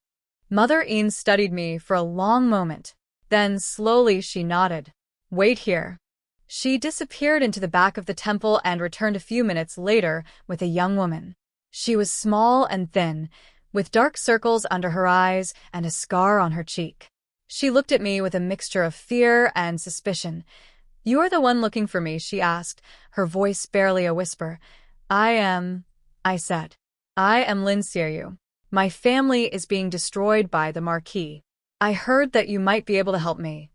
Mother Ian studied me for a long moment. Then slowly she nodded. Wait here. She disappeared into the back of the temple and returned a few minutes later with a young woman. She was small and thin, with dark circles under her eyes and a scar on her cheek. She looked at me with a mixture of fear and suspicion. You are the one looking for me, she asked, her voice barely a whisper. I said. I am Lin Xiaoyu. My family is being destroyed by the Marquis. I heard that you might be able to help me.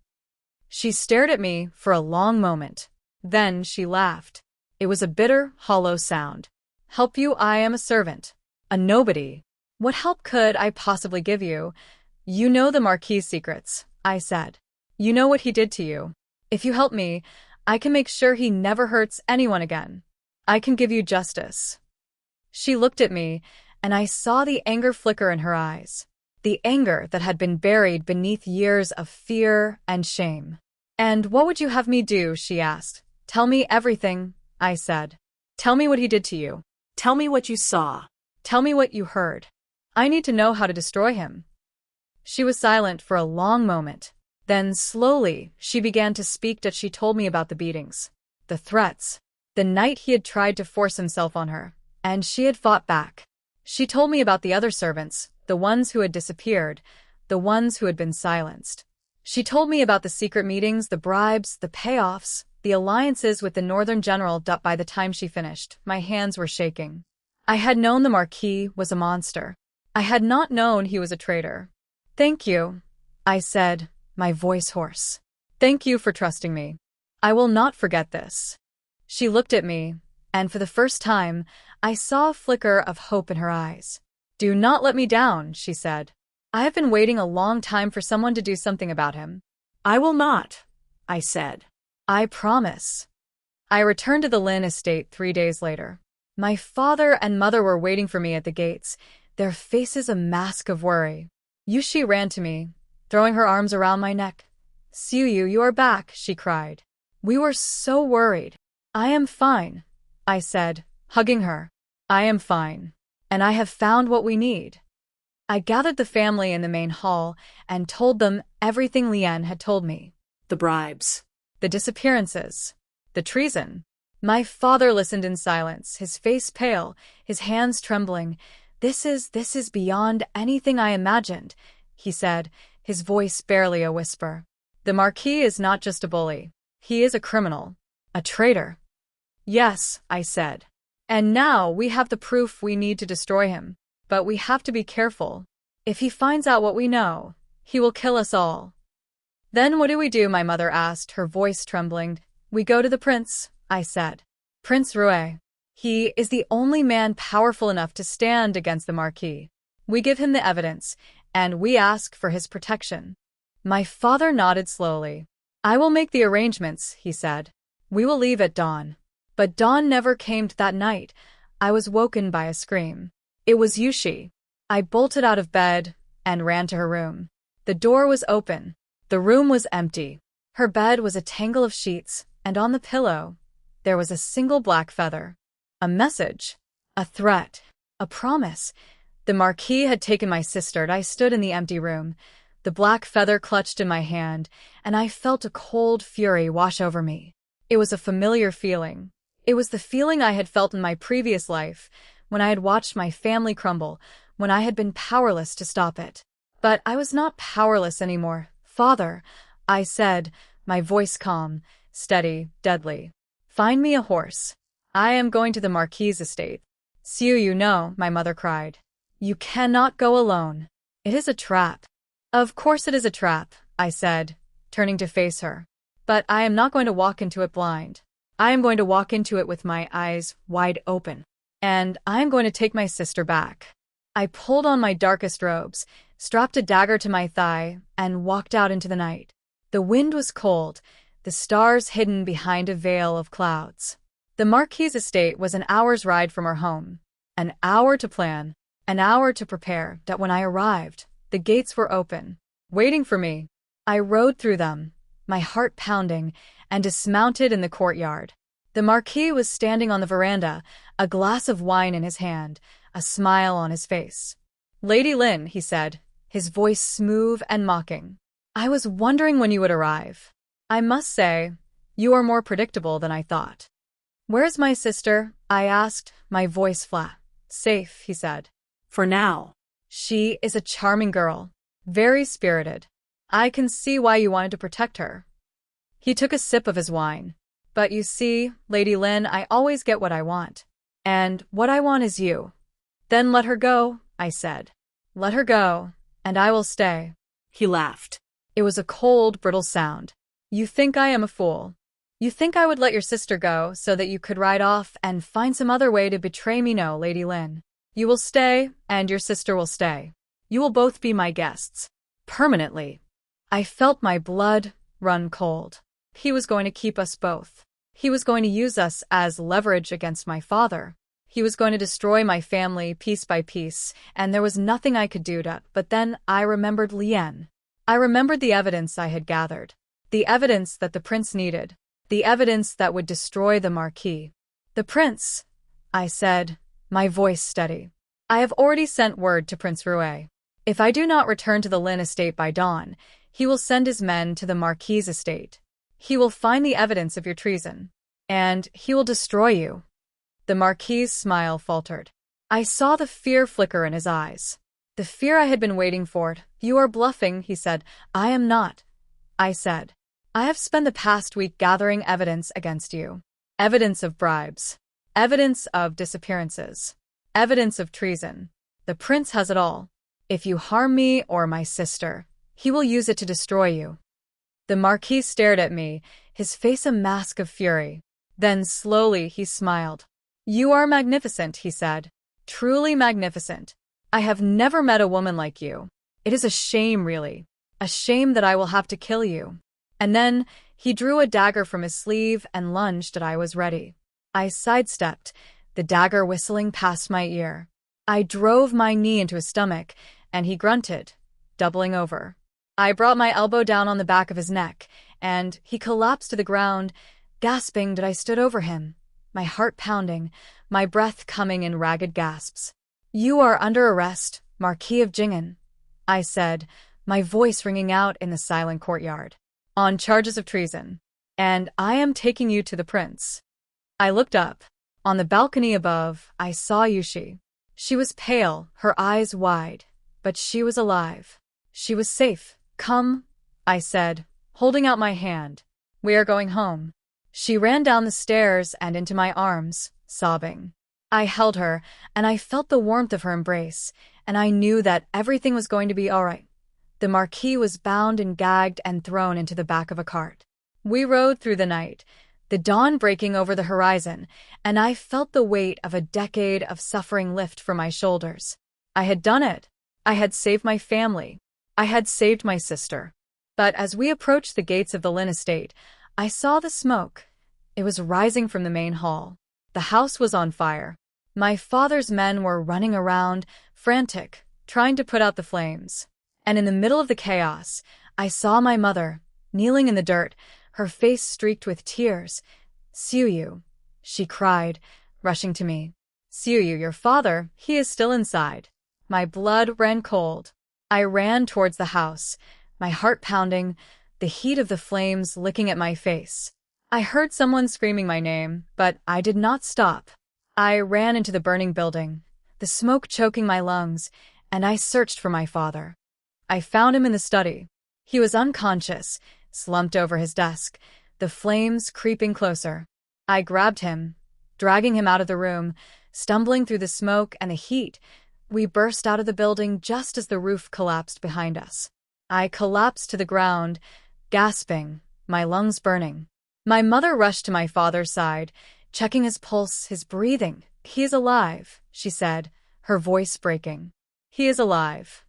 She stared at me for a long moment. Then she laughed. It was a bitter, hollow sound. Help you? I am a servant. A nobody. What help could I possibly give you? You know the Marquis' secrets, I said. You know what he did to you. If you help me, I can make sure he never hurts anyone again. I can give you justice. She looked at me, and I saw the anger flicker in her eyes. The anger that had been buried beneath years of fear and shame. And what would you have me do? She asked. Tell me everything, I said. Tell me what he did to you. Tell me what you saw. Tell me what you heard. I need to know how to destroy him. She was silent for a long moment. Then, slowly, she began to speak as she told me about the beatings, the threats, the night he had tried to force himself on her, and she had fought back. She told me about the other servants, the ones who had disappeared, the ones who had been silenced. She told me about the secret meetings, the bribes, the payoffs, the alliances with the northern general. By the time she finished, my hands were shaking. I had known the Marquis was a monster. I had not known he was a traitor. Thank you, I said, my voice hoarse. Thank you for trusting me. I will not forget this. She looked at me, and for the first time, I saw a flicker of hope in her eyes. Do not let me down, she said. I have been waiting a long time for someone to do something about him. I will not, I said. I promise. I returned to the Lin estate 3 days later. My father and mother were waiting for me at the gates, their faces a mask of worry. Yushi ran to me, throwing her arms around my neck. Xiaoyu, you are back, she cried. We were so worried. I am fine, I said, hugging her. I am fine. And I have found what we need. I gathered the family in the main hall and told them everything Lian had told me. The bribes. The disappearances. The treason. My father listened in silence, his face pale, his hands trembling. This is beyond anything I imagined, he said, his voice barely a whisper. The Marquis is not just a bully. He is a criminal. A traitor. Yes, I said. And now we have the proof we need to destroy him. But we have to be careful. If he finds out what we know, he will kill us all. Then what do we do? My mother asked, her voice trembling. We go to the prince, I said. Prince Rue. He is the only man powerful enough to stand against the Marquis. We give him the evidence, and we ask for his protection. My father nodded slowly. I will make the arrangements, he said. We will leave at dawn. But dawn never came that night. I was woken by a scream. It was Yushi. I bolted out of bed and ran to her room. The door was open. The room was empty. Her bed was a tangle of sheets, and on the pillow, there was a single black feather. A message. A threat. A promise. The Marquis had taken my sister. I stood in the empty room, the black feather clutched in my hand, and I felt a cold fury wash over me. It was a familiar feeling. It was the feeling I had felt in my previous life, when I had watched my family crumble, when I had been powerless to stop it. But I was not powerless anymore. Father, I said, my voice calm, steady, deadly. Find me a horse. I am going to the Marquis' estate. Xiaoyu, no, my mother cried. You cannot go alone. It is a trap. Of course it is a trap, I said, turning to face her. But I am not going to walk into it blind. I am going to walk into it with my eyes wide open. And I am going to take my sister back. I pulled on my darkest robes, strapped a dagger to my thigh, and walked out into the night. The wind was cold, the stars hidden behind a veil of clouds. The Marquis' estate was an hour's ride from our home. An hour to plan, an hour to prepare. That when I arrived, the gates were open, waiting for me. I rode through them, my heart pounding, and dismounted in the courtyard. The Marquis was standing on the veranda, a glass of wine in his hand, a smile on his face. Lady Lin, he said, his voice smooth and mocking. "I was wondering when you would arrive. I must say, you are more predictable than I thought." "Where's my sister?" I asked, my voice flat. "Safe," he said. "For now." "She is a charming girl. Very spirited. I can see why you wanted to protect her." He took a sip of his wine. "But you see, Lady Lynn, I always get what I want. And what I want is you." "Then let her go," I said. "Let her go, and I will stay." He laughed. It was a cold, brittle sound. "You think I am a fool. You think I would let your sister go so that you could ride off and find some other way to betray me? No, Lady Lynn. You will stay, and your sister will stay. You will both be my guests. Permanently." I felt my blood run cold. He was going to keep us both. He was going to use us as leverage against my father. He was going to destroy my family piece by piece, and there was nothing I could do to. But then I remembered Lien. I remembered the evidence I had gathered. The evidence that the prince needed. The evidence that would destroy the Marquis. "The prince," I said, my voice steady. "I have already sent word to Prince Rouet. If I do not return to the Lynn estate by dawn, he will send his men to the Marquis' estate. He will find the evidence of your treason. And he will destroy you." The Marquis' smile faltered. I saw the fear flicker in his eyes. The fear I had been waiting for. "You are bluffing," he said. "I am not," I said. "I have spent the past week gathering evidence against you. Evidence of bribes. Evidence of disappearances. Evidence of treason. The prince has it all. If you harm me or my sister, he will use it to destroy you." The Marquis stared at me, his face a mask of fury. Then slowly he smiled. "You are magnificent," he said. "Truly magnificent. I have never met a woman like you. It is a shame, really. A shame that I will have to kill you." And then he drew a dagger from his sleeve and lunged, and I was ready. I sidestepped, the dagger whistling past my ear. I drove my knee into his stomach, and he grunted, doubling over. I brought my elbow down on the back of his neck, and he collapsed to the ground, gasping that I stood over him, my heart pounding, my breath coming in ragged gasps. "You are under arrest, Marquis of Jingen," I said, my voice ringing out in the silent courtyard. "On charges of treason. And I am taking you to the prince." I looked up. On the balcony above, I saw Yushi. She was pale, her eyes wide, but she was alive. She was safe. "Come," I said, holding out my hand. "We are going home." She ran down the stairs and into my arms, sobbing. I held her, and I felt the warmth of her embrace, and I knew that everything was going to be all right. The Marquis was bound and gagged and thrown into the back of a cart. We rode through the night, the dawn breaking over the horizon, and I felt the weight of a decade of suffering lift from my shoulders. I had done it. I had saved my family. I had saved my sister. But as we approached the gates of the Lynn estate, I saw the smoke. It was rising from the main hall. The house was on fire. My father's men were running around, frantic, trying to put out the flames. And in the middle of the chaos, I saw my mother, kneeling in the dirt, her face streaked with tears. "Suyu," she cried, rushing to me. "Suyu, your father, he is still inside." My blood ran cold. I ran towards the house, my heart pounding, the heat of the flames licking at my face. I heard someone screaming my name, but I did not stop. I ran into the burning building, the smoke choking my lungs, and I searched for my father. I found him in the study. He was unconscious, slumped over his desk, the flames creeping closer. I grabbed him, dragging him out of the room, stumbling through the smoke and the heat. We burst out of the building just as the roof collapsed behind us. I collapsed to the ground, gasping, my lungs burning. My mother rushed to my father's side, checking his pulse, his breathing. "He is alive," she said, her voice breaking. "He is alive."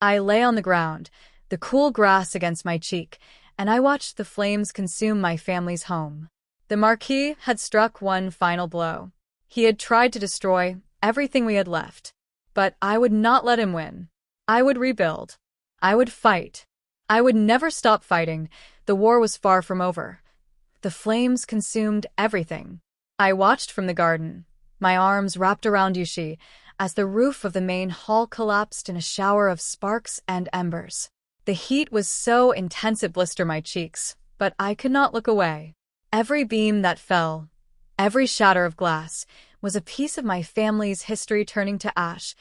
I lay on the ground, the cool grass against my cheek, and I watched the flames consume my family's home. The Marquis had struck one final blow. He had tried to destroy everything we had left. But I would not let him win. I would rebuild. I would fight. I would never stop fighting. The war was far from over. The flames consumed everything. I watched from the garden, my arms wrapped around Yushi, as the roof of the main hall collapsed in a shower of sparks and embers. The heat was so intense it blistered my cheeks, but I could not look away. Every beam that fell, every shatter of glass, was a piece of my family's history turning to ash.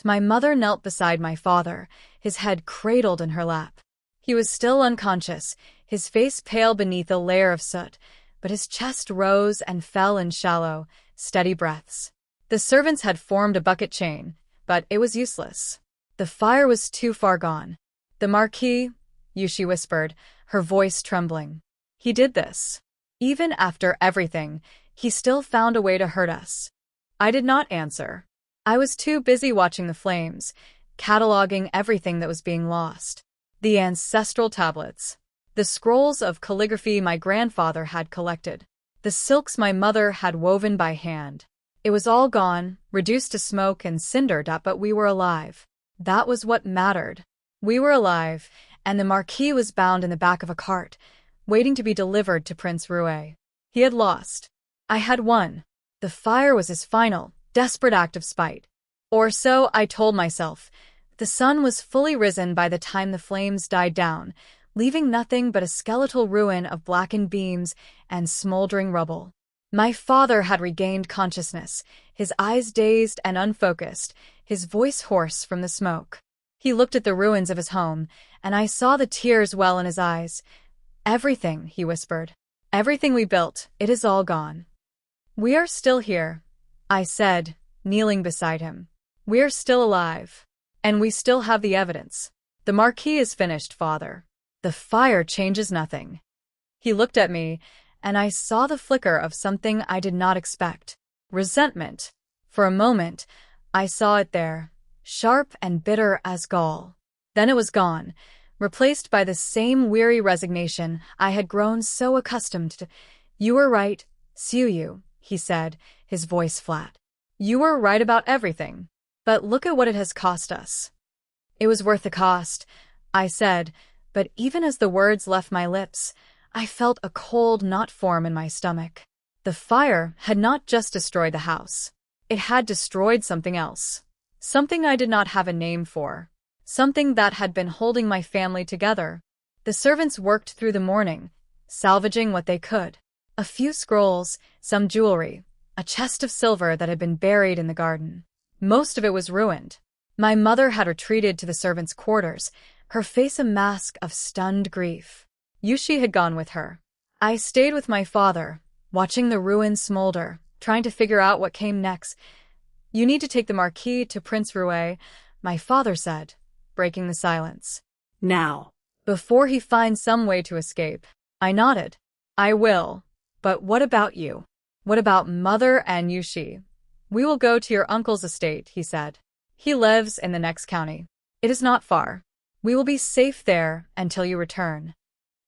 My mother knelt beside my father, his head cradled in her lap. He was still unconscious, his face pale beneath a layer of soot, but his chest rose and fell in shallow, steady breaths. The servants had formed a bucket chain, but it was useless. The fire was too far gone. "The Marquis," Yushi whispered, her voice trembling. "He did this. Even after everything, he still found a way to hurt us." I did not answer. I was too busy watching the flames, cataloging everything that was being lost. The ancestral tablets, the scrolls of calligraphy my grandfather had collected, the silks my mother had woven by hand. It was all gone, reduced to smoke and cinder dust, but we were alive. That was what mattered. We were alive, and the Marquis was bound in the back of a cart, waiting to be delivered to Prince Rue. He had lost. I had won. The fire was his final, desperate act of spite. Or so I told myself. The sun was fully risen by the time the flames died down, leaving nothing but a skeletal ruin of blackened beams and smoldering rubble. My father had regained consciousness, his eyes dazed and unfocused, his voice hoarse from the smoke. He looked at the ruins of his home, and I saw the tears well in his eyes. "Everything," he whispered. "Everything we built, it is all gone." "We are still here," I said, kneeling beside him. "We are still alive. And we still have the evidence. The Marquis is finished, father. The fire changes nothing." He looked at me, and I saw the flicker of something I did not expect. Resentment. For a moment, I saw it there, sharp and bitter as gall. Then it was gone, replaced by the same weary resignation I had grown so accustomed to. "You were right, Suyu," he said, his voice flat. "You were right about everything. But look at what it has cost us." "It was worth the cost," I said, but even as the words left my lips, I felt a cold knot form in my stomach. The fire had not just destroyed the house. It had destroyed something else. Something I did not have a name for. Something that had been holding my family together. The servants worked through the morning, salvaging what they could. A few scrolls, some jewelry, a chest of silver that had been buried in the garden. Most of it was ruined. My mother had retreated to the servants' quarters, her face a mask of stunned grief. Yushi had gone with her. I stayed with my father, watching the ruins smolder, trying to figure out what came next. "You need to take the Marquis to Prince Rue," my father said, breaking the silence. "Now." "Before he finds some way to escape." I nodded. "I will. But what about you? What about Mother and Yushi?" "We will go to your uncle's estate," he said. "He lives in the next county. It is not far. We will be safe there until you return."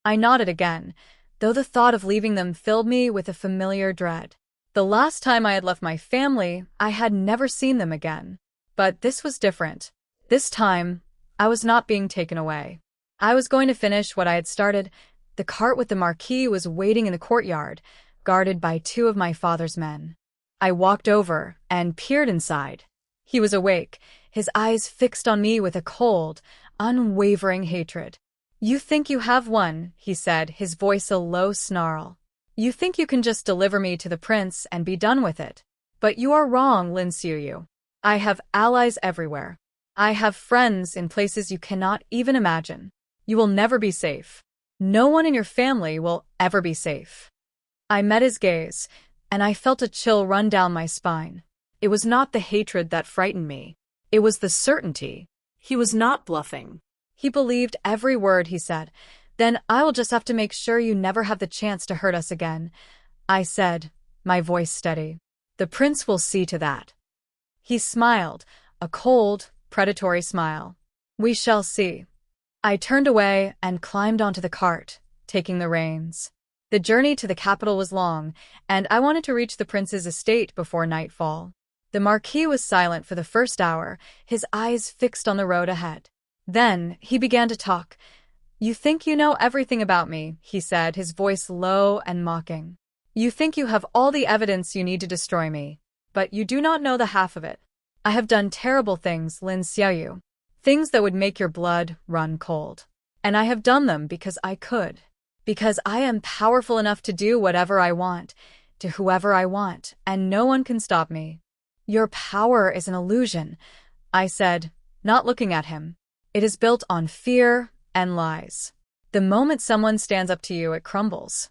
I nodded again, though the thought of leaving them filled me with a familiar dread. The last time I had left my family, I had never seen them again. But this was different. This time, I was not being taken away. I was going to finish what I had started. The cart with the Marquis was waiting in the courtyard, guarded by two of my father's men. I walked over and peered inside. He was awake, his eyes fixed on me with a cold, unwavering hatred. "You think you have won," he said, his voice a low snarl. "You think you can just deliver me to the prince and be done with it. But you are wrong, Lin Suyu. I have allies everywhere. I have friends in places you cannot even imagine. You will never be safe. No one in your family will ever be safe." I met his gaze, and I felt a chill run down my spine. It was not the hatred that frightened me. It was the certainty. He was not bluffing. He believed every word he said. "Then I will just have to make sure you never have the chance to hurt us again," I said, my voice steady. "The prince will see to that." He smiled, a cold, predatory smile. "We shall see." I turned away and climbed onto the cart, taking the reins. The journey to the capital was long, and I wanted to reach the prince's estate before nightfall. The Marquis was silent for the first hour, his eyes fixed on the road ahead. Then he began to talk. "You think you know everything about me," he said, his voice low and mocking. "You think you have all the evidence you need to destroy me, but you do not know the half of it. I have done terrible things, Lin Xiaoyu. Things that would make your blood run cold. And I have done them because I could. Because I am powerful enough to do whatever I want, to whoever I want, and no one can stop me. Your power is an illusion, I said, not looking at him. It is built on fear and lies. The moment someone stands up to you, it crumbles.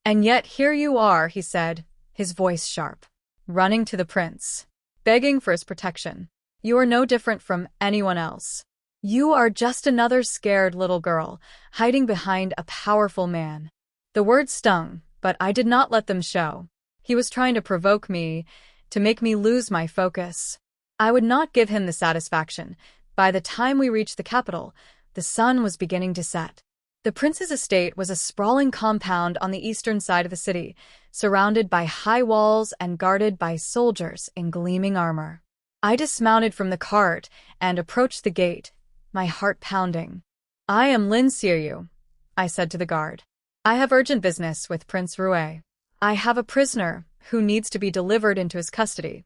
And yet here you are, he said, his voice sharp, running to the prince, begging for his protection. You are no different from anyone else. You are just another scared little girl, hiding behind a powerful man. The words stung, but I did not let them show. He was trying to provoke me, to make me lose my focus. I would not give him the satisfaction. By the time we reached the capital, the sun was beginning to set. The prince's estate was a sprawling compound on the eastern side of the city, surrounded by high walls and guarded by soldiers in gleaming armor. I dismounted from the cart and approached the gate, my heart pounding. I am Lin Xiaoyu, I said to the guard. I have urgent business with Prince Rue. I have a prisoner who needs to be delivered into his custody.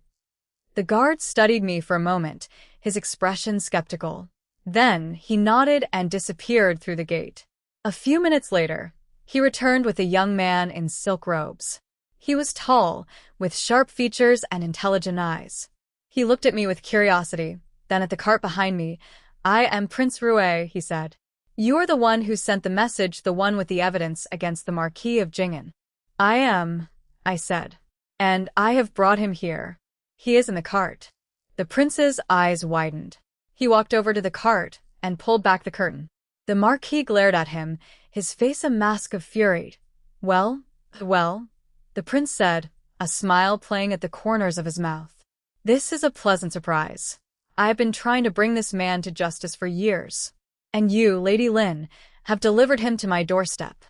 The guard studied me for a moment, his expression skeptical. Then he nodded and disappeared through the gate. A few minutes later, he returned with a young man in silk robes. He was tall, with sharp features and intelligent eyes. He looked at me with curiosity, then at the cart behind me. I am Prince Rue, he said. You are the one who sent the message, the one with the evidence against the Marquis of Jing'an. I am, I said. And I have brought him here. He is in the cart. The prince's eyes widened. He walked over to the cart and pulled back the curtain. The Marquis glared at him, his face a mask of fury. Well, the prince said, a smile playing at the corners of his mouth. This is a pleasant surprise. I have been trying to bring this man to justice for years. And you, Lady Lin, have delivered him to my doorstep.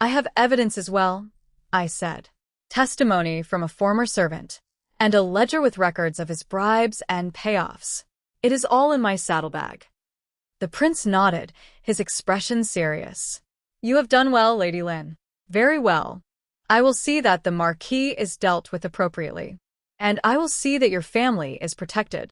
I have evidence as well, I said. Testimony from a former servant, and a ledger with records of his bribes and payoffs. It is all in my saddlebag. The prince nodded, his expression serious. You have done well, Lady Lin. Very well. I will see that the Marquis is dealt with appropriately. And I will see that your family is protected.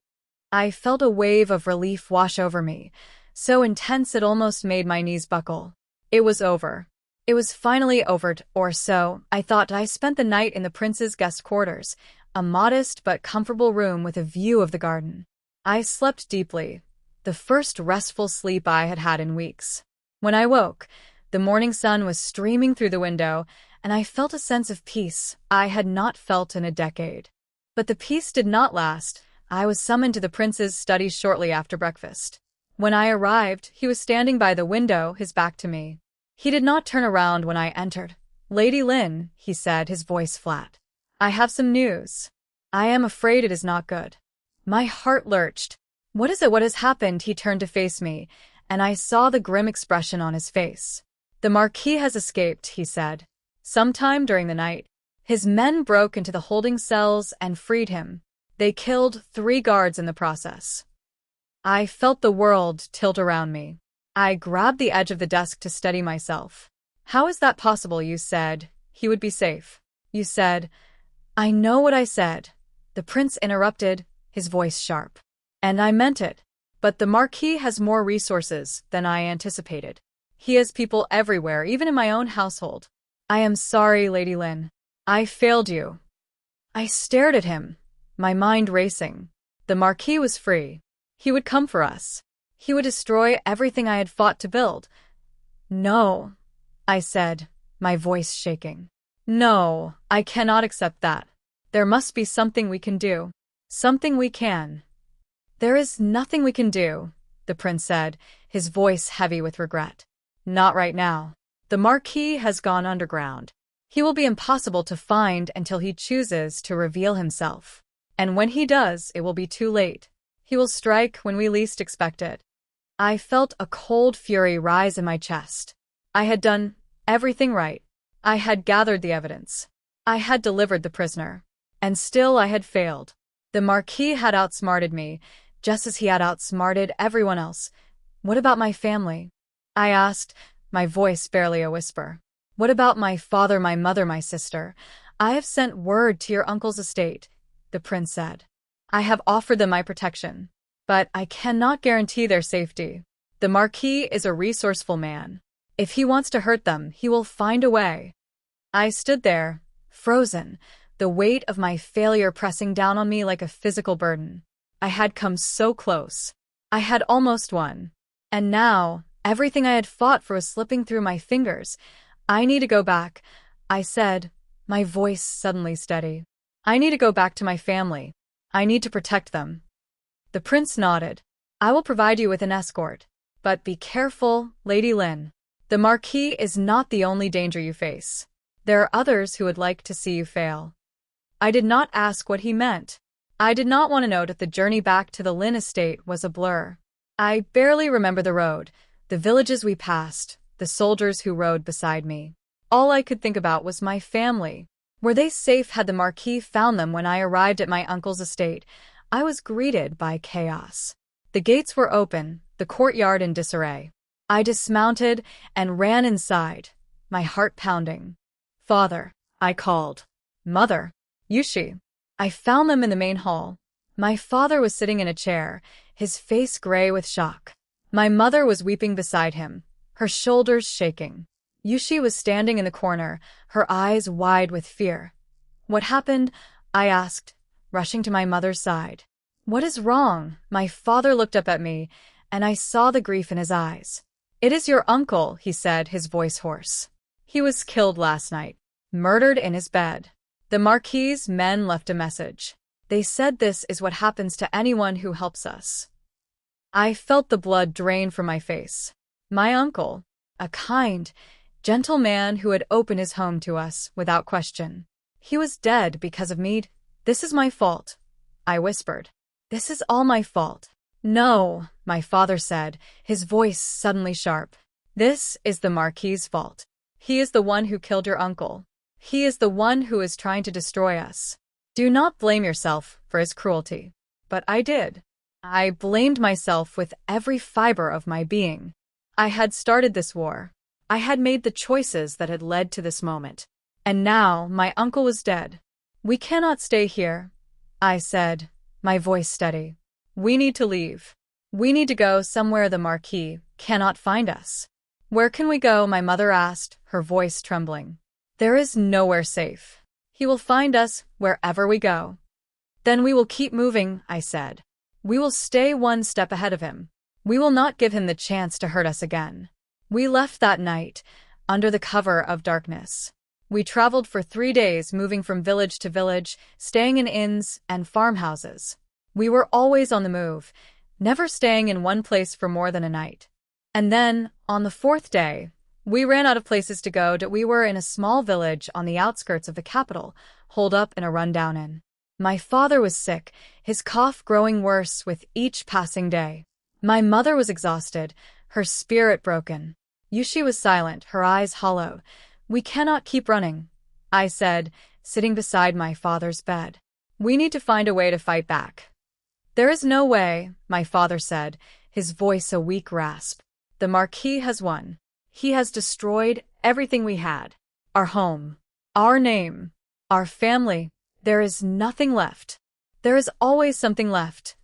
I felt a wave of relief wash over me, so intense it almost made my knees buckle. It was over. It was finally over, or so I thought. I spent the night in the prince's guest quarters, a modest but comfortable room with a view of the garden. I slept deeply, the first restful sleep I had had in weeks. When I woke, the morning sun was streaming through the window, and I felt a sense of peace I had not felt in a decade. But the peace did not last. I was summoned to the prince's study shortly after breakfast. When I arrived, he was standing by the window, his back to me. He did not turn around when I entered. Lady Lin, he said, his voice flat. I have some news. I am afraid it is not good. My heart lurched. What is it? What has happened? He turned to face me, and I saw the grim expression on his face. The Marquis has escaped, he said. Sometime during the night, his men broke into the holding cells and freed him. They killed 3 guards in the process. I felt the world tilt around me. I grabbed the edge of the desk to steady myself. How is that possible? You said he would be safe. You said, I know what I said. The prince interrupted, his voice sharp. And I meant it. But the Marquis has more resources than I anticipated. He has people everywhere, even in my own household. I am sorry, Lady Lin. I failed you. I stared at him, my mind racing. The Marquis was free. He would come for us. He would destroy everything I had fought to build. No, I said, my voice shaking. No, I cannot accept that. There must be something we can do. Something we can. There is nothing we can do, the prince said, his voice heavy with regret. Not right now. The Marquis has gone underground. He will be impossible to find until he chooses to reveal himself. And when he does, it will be too late. He will strike when we least expect it. I felt a cold fury rise in my chest. I had done everything right. I had gathered the evidence. I had delivered the prisoner. And still I had failed. The Marquis had outsmarted me, just as he had outsmarted everyone else. What about my family? I asked, my voice barely a whisper. What about my father, my mother, my sister? I have sent word to your uncle's estate, the prince said. I have offered them my protection, but I cannot guarantee their safety. The Marquis is a resourceful man. If he wants to hurt them, he will find a way. I stood there, frozen, the weight of my failure pressing down on me like a physical burden. I had come so close. I had almost won. And now, everything I had fought for was slipping through my fingers. I need to go back, I said, my voice suddenly steady. I need to go back to my family. I need to protect them. The prince nodded. I will provide you with an escort. But be careful, Lady Lin. The Marquis is not the only danger you face. There are others who would like to see you fail. I did not ask what he meant. I did not want to know that the journey back to the Lin estate was a blur. I barely remember the road, the villages we passed, the soldiers who rode beside me. All I could think about was my family. Were they safe had the Marquis found them when I arrived at my uncle's estate? I was greeted by chaos. The gates were open, the courtyard in disarray. I dismounted and ran inside, my heart pounding. Father, I called. Mother, Yushi. I found them in the main hall. My father was sitting in a chair, his face gray with shock. My mother was weeping beside him, her shoulders shaking. Yushi was standing in the corner, her eyes wide with fear. What happened? I asked, rushing to my mother's side. What is wrong? My father looked up at me, and I saw the grief in his eyes. It is your uncle, he said, his voice hoarse. He was killed last night, murdered in his bed. The Marquis' men left a message. They said this is what happens to anyone who helps us. I felt the blood drain from my face. My uncle, a kind, gentle man who had opened his home to us without question. He was dead because of me. This is my fault, I whispered. This is all my fault. No, my father said, his voice suddenly sharp. This is the Marquis' fault. He is the one who killed your uncle. He is the one who is trying to destroy us. Do not blame yourself for his cruelty. But I did. I blamed myself with every fiber of my being. I had started this war. I had made the choices that had led to this moment. And now my uncle was dead. We cannot stay here, I said, my voice steady. We need to leave. We need to go somewhere the Marquis cannot find us. Where can we go? My mother asked, her voice trembling. There is nowhere safe. He will find us wherever we go. Then we will keep moving, I said. We will stay one step ahead of him. We will not give him the chance to hurt us again. We left that night, under the cover of darkness. We traveled for 3 days, moving from village to village, staying in inns and farmhouses. We were always on the move, never staying in one place for more than a night. And then, on the 4th day, we ran out of places to go. We were in a small village on the outskirts of the capital, holed up in a rundown inn. My father was sick, his cough growing worse with each passing day. My mother was exhausted, her spirit broken. Yushi was silent, her eyes hollow. We cannot keep running, I said, sitting beside my father's bed. We need to find a way to fight back. There is no way, my father said, his voice a weak rasp. The Marquis has won. He has destroyed everything we had. Our home, our name, our family. There is nothing left. There is always something left,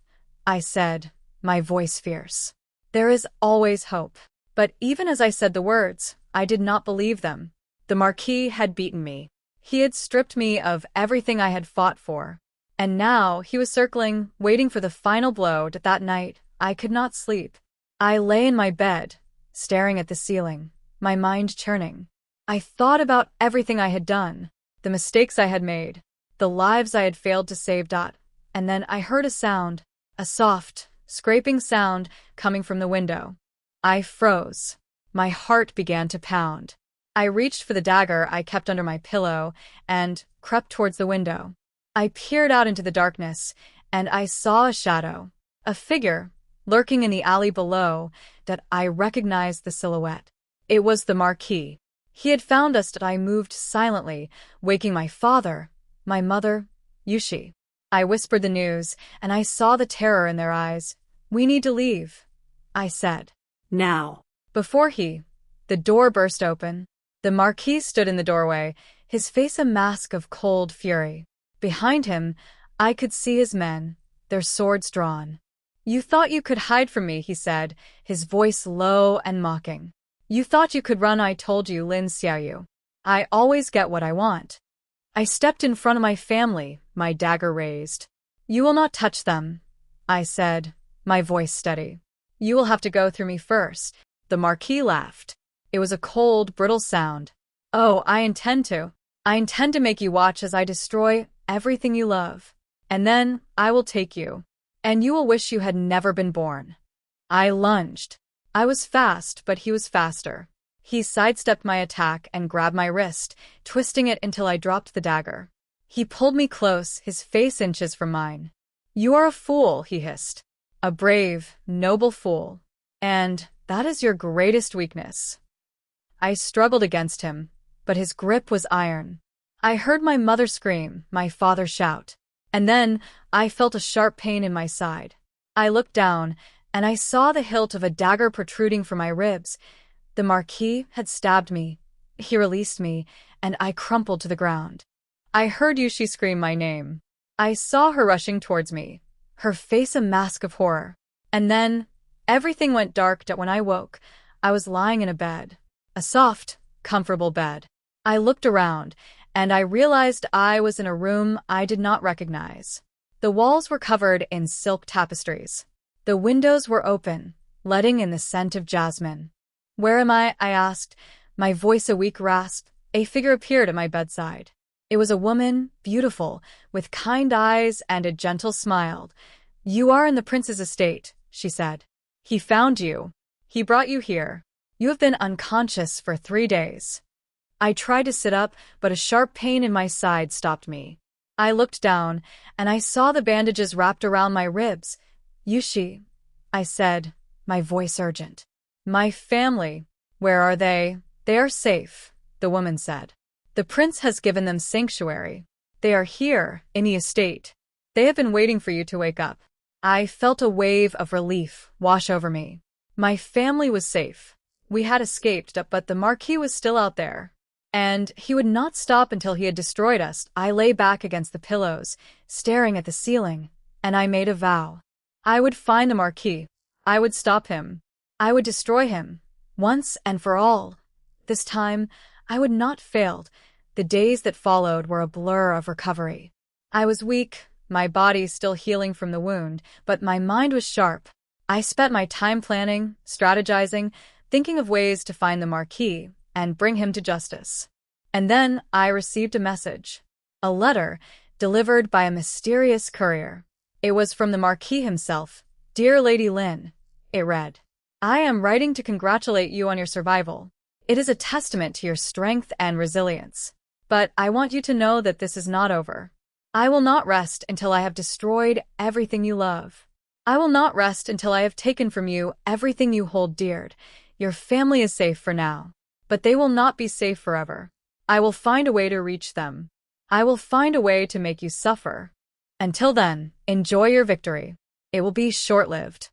I said, my voice fierce. There is always hope. But even as I said the words, I did not believe them. The Marquis had beaten me. He had stripped me of everything I had fought for. And now he was circling, waiting for the final blow. That night, I could not sleep. I lay in my bed, staring at the ceiling, my mind churning. I thought about everything I had done, the mistakes I had made, the lives I had failed to save. And then I heard a sound, a soft, scraping sound coming from the window. I froze. My heart began to pound. I reached for the dagger I kept under my pillow and crept towards the window. I peered out into the darkness, and I saw a shadow, a figure, lurking in the alley below. That I recognized the silhouette. It was the Marquis. He had found us. I moved silently, waking my father, my mother, Yushi. I whispered the news, and I saw the terror in their eyes. We need to leave, I said. Now. Before the door burst open. The Marquis stood in the doorway, his face a mask of cold fury. Behind him, I could see his men, their swords drawn. "You thought you could hide from me," he said, his voice low and mocking. "You thought you could run. I told you, Lin Xiaoyu. I always get what I want." I stepped in front of my family, my dagger raised. "You will not touch them," I said, my voice steady. "You will have to go through me first." The Marquis laughed. It was a cold, brittle sound. "Oh, I intend to. I intend to make you watch as I destroy everything you love. And then I will take you. And you will wish you had never been born." I lunged. I was fast, but he was faster. He sidestepped my attack and grabbed my wrist, twisting it until I dropped the dagger. He pulled me close, his face inches from mine. "You are a fool," he hissed. "A brave, noble fool. And that is your greatest weakness." I struggled against him, but his grip was iron. I heard my mother scream, my father shout. And then I felt a sharp pain in my side. I looked down, and I saw the hilt of a dagger protruding from my ribs. The Marquis had stabbed me. He released me, and I crumpled to the ground. "I heard you," she screamed my name. I saw her rushing towards me, her face a mask of horror. And then everything went dark. When I woke, I was lying in a bed. A soft, comfortable bed. I looked around, and I realized I was in a room I did not recognize. The walls were covered in silk tapestries. The windows were open, letting in the scent of jasmine. "Where am I?" I asked, my voice a weak rasp. A figure appeared at my bedside. It was a woman, beautiful, with kind eyes and a gentle smile. "You are in the prince's estate," she said. "He found you. He brought you here. You have been unconscious for 3 days." I tried to sit up, but a sharp pain in my side stopped me. I looked down, and I saw the bandages wrapped around my ribs. "Yushi," I said, my voice urgent. "My family. Where are they?" "They are safe," the woman said. "The prince has given them sanctuary. They are here, in the estate. They have been waiting for you to wake up." I felt a wave of relief wash over me. My family was safe. We had escaped, but the Marquis was still out there. And he would not stop until he had destroyed us. I lay back against the pillows, staring at the ceiling, and I made a vow. I would find the Marquis. I would stop him. I would destroy him, once and for all. This time, I would not fail. The days that followed were a blur of recovery. I was weak, my body still healing from the wound, but my mind was sharp. I spent my time planning, strategizing, thinking of ways to find the Marquis and bring him to justice. And then I received a message. A letter, delivered by a mysterious courier. It was from the Marquis himself. "Dear Lady Lin," it read. "I am writing to congratulate you on your survival. It is a testament to your strength and resilience. But I want you to know that this is not over. I will not rest until I have destroyed everything you love. I will not rest until I have taken from you everything you hold dear. Your family is safe for now. But they will not be safe forever. I will find a way to reach them. I will find a way to make you suffer. Until then, enjoy your victory. It will be short-lived."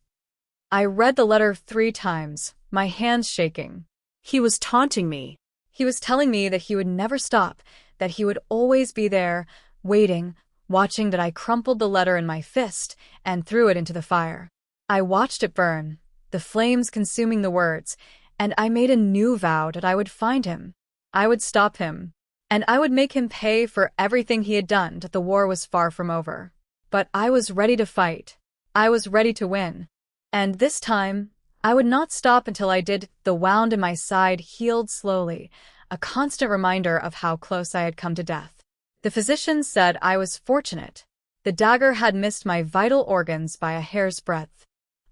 I read the letter 3 times, my hands shaking. He was taunting me. He was telling me that he would never stop, that he would always be there, waiting, watching. That I crumpled the letter in my fist and threw it into the fire. I watched it burn, the flames consuming the words, and I made a new vow that I would find him. I would stop him. And I would make him pay for everything he had done. That the war was far from over. But I was ready to fight. I was ready to win. And this time, I would not stop until I did. The wound in my side healed slowly, a constant reminder of how close I had come to death. The physicians said I was fortunate. The dagger had missed my vital organs by a hair's breadth.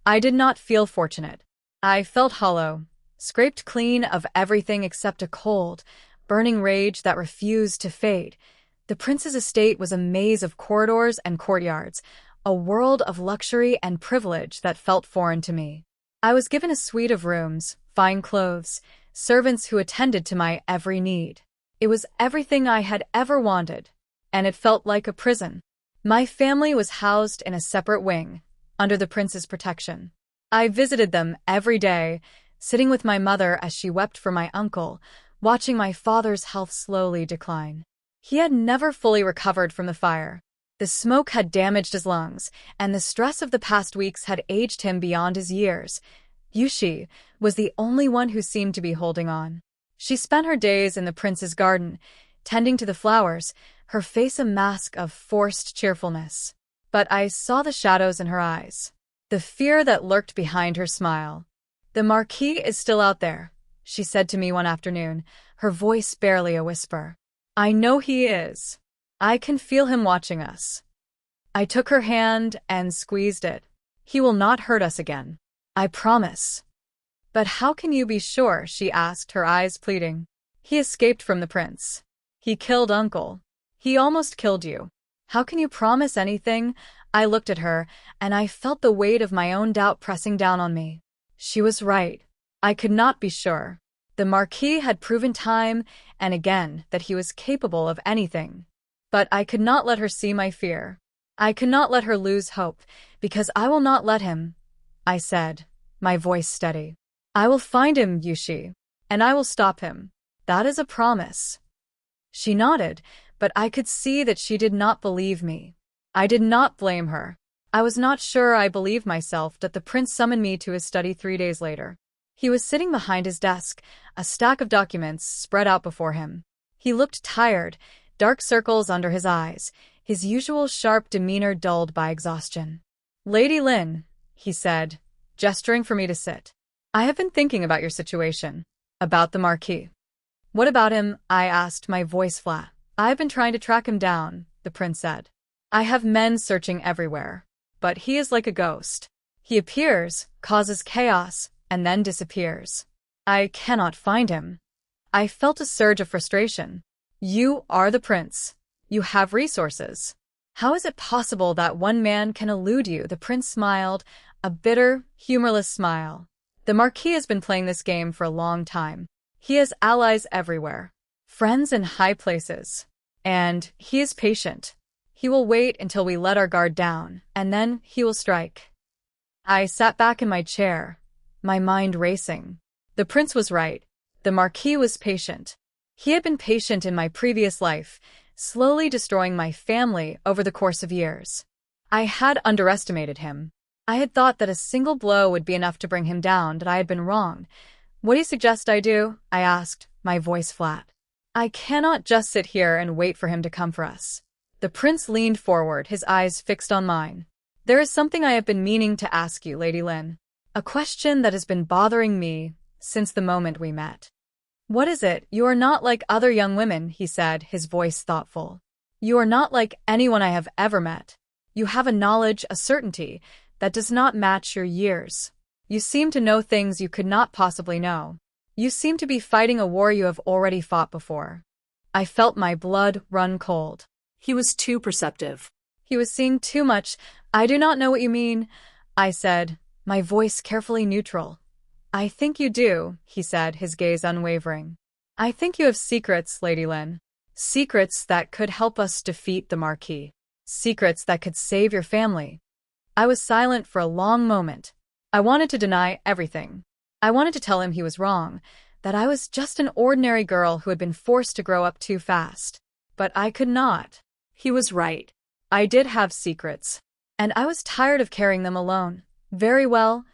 I did not feel fortunate. I felt hollow, scraped clean of everything except a cold, burning rage that refused to fade. The prince's estate was a maze of corridors and courtyards, a world of luxury and privilege that felt foreign to me. I was given a suite of rooms, fine clothes, servants who attended to my every need. It was everything I had ever wanted, and it felt like a prison. My family was housed in a separate wing, under the prince's protection. I visited them every day, sitting with my mother as she wept for my uncle, watching my father's health slowly decline. He had never fully recovered from the fire. The smoke had damaged his lungs, and the stress of the past weeks had aged him beyond his years. Yushi was the only one who seemed to be holding on. She spent her days in the prince's garden, tending to the flowers, her face a mask of forced cheerfulness. But I saw the shadows in her eyes, the fear that lurked behind her smile. "The Marquis is still out there," she said to me one afternoon, her voice barely a whisper. "I know he is. I can feel him watching us." I took her hand and squeezed it. "He will not hurt us again. I promise." "But how can you be sure?" she asked, her eyes pleading. "He escaped from the prince. He killed Uncle. He almost killed you. How can you promise anything?" I looked at her, and I felt the weight of my own doubt pressing down on me. She was right. I could not be sure. The Marquis had proven time and again that he was capable of anything. But I could not let her see my fear. I could not let her lose hope, because I will not let him, I said, my voice steady. "I will find him, Yushi, and I will stop him. That is a promise." She nodded, but I could see that she did not believe me. I did not blame her. I was not sure I believed myself that the prince summoned me to his study 3 days later. He was sitting behind his desk, a stack of documents spread out before him. He looked tired, dark circles under his eyes, his usual sharp demeanor dulled by exhaustion. "Lady Lin," he said, gesturing for me to sit. "I have been thinking about your situation, about the Marquis." "What about him?" I asked, my voice flat. "I've been trying to track him down," the prince said. "I have men searching everywhere, but he is like a ghost. He appears, causes chaos, and then disappears. I cannot find him." I felt a surge of frustration. "You are the prince. You have resources. How is it possible that one man can elude you?" The prince smiled, a bitter, humorless smile. "The Marquis has been playing this game for a long time. He has allies everywhere, friends in high places. And he is patient. He will wait until we let our guard down, and then he will strike." I sat back in my chair, my mind racing. The prince was right. The Marquis was patient. He had been patient in my previous life, slowly destroying my family over the course of years. I had underestimated him. I had thought that a single blow would be enough to bring him down, but I had been wrong. "What do you suggest I do?" I asked, my voice flat. "I cannot just sit here and wait for him to come for us." The prince leaned forward, his eyes fixed on mine. "There is something I have been meaning to ask you, Lady Lin. A question that has been bothering me since the moment we met." "What is it?" "You are not like other young women," he said, his voice thoughtful. "You are not like anyone I have ever met. You have a knowledge, a certainty, that does not match your years. You seem to know things you could not possibly know. You seem to be fighting a war you have already fought before." I felt my blood run cold. He was too perceptive. He was seeing too much. "I do not know what you mean," I said, my voice carefully neutral. "I think you do," he said, his gaze unwavering. "I think you have secrets, Lady Lin. Secrets that could help us defeat the Marquis. Secrets that could save your family." I was silent for a long moment. I wanted to deny everything. I wanted to tell him he was wrong, that I was just an ordinary girl who had been forced to grow up too fast. But I could not. He was right. I did have secrets, and I was tired of carrying them alone. "Very well,"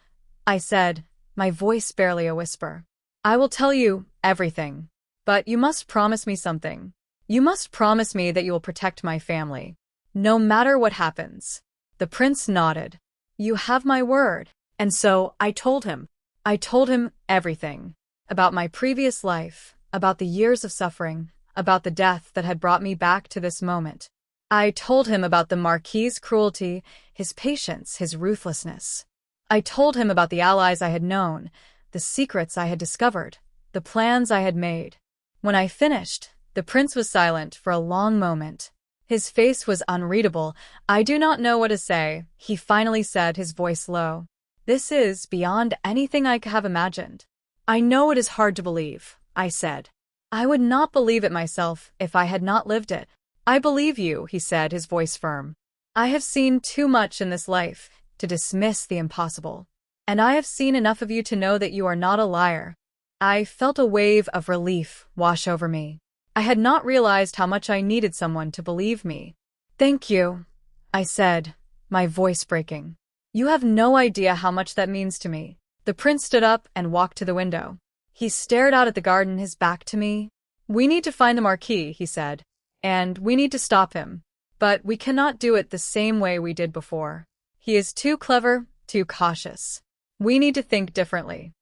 I said, my voice barely a whisper. "I will tell you everything. But you must promise me something. You must promise me that you will protect my family, no matter what happens." The prince nodded. "You have my word." And so I told him. I told him everything. About my previous life, about the years of suffering, about the death that had brought me back to this moment. I told him about the Marquis's cruelty, his patience, his ruthlessness. I told him about the allies I had known, the secrets I had discovered, the plans I had made. When I finished, the prince was silent for a long moment. His face was unreadable. "I do not know what to say," he finally said, his voice low. "This is beyond anything I could have imagined." "I know it is hard to believe," I said. "I would not believe it myself if I had not lived it." "I believe you," he said, his voice firm. "I have seen too much in this life to dismiss the impossible. And I have seen enough of you to know that you are not a liar." I felt a wave of relief wash over me. I had not realized how much I needed someone to believe me. "Thank you," I said, my voice breaking. You have no idea how much that means to me. The prince stood up and walked to the window. He stared out at the garden, his back to me. We need to find the Marquis, he said. And we need to stop him. But we cannot do it the same way we did before. He is too clever, too cautious. We need to think differently.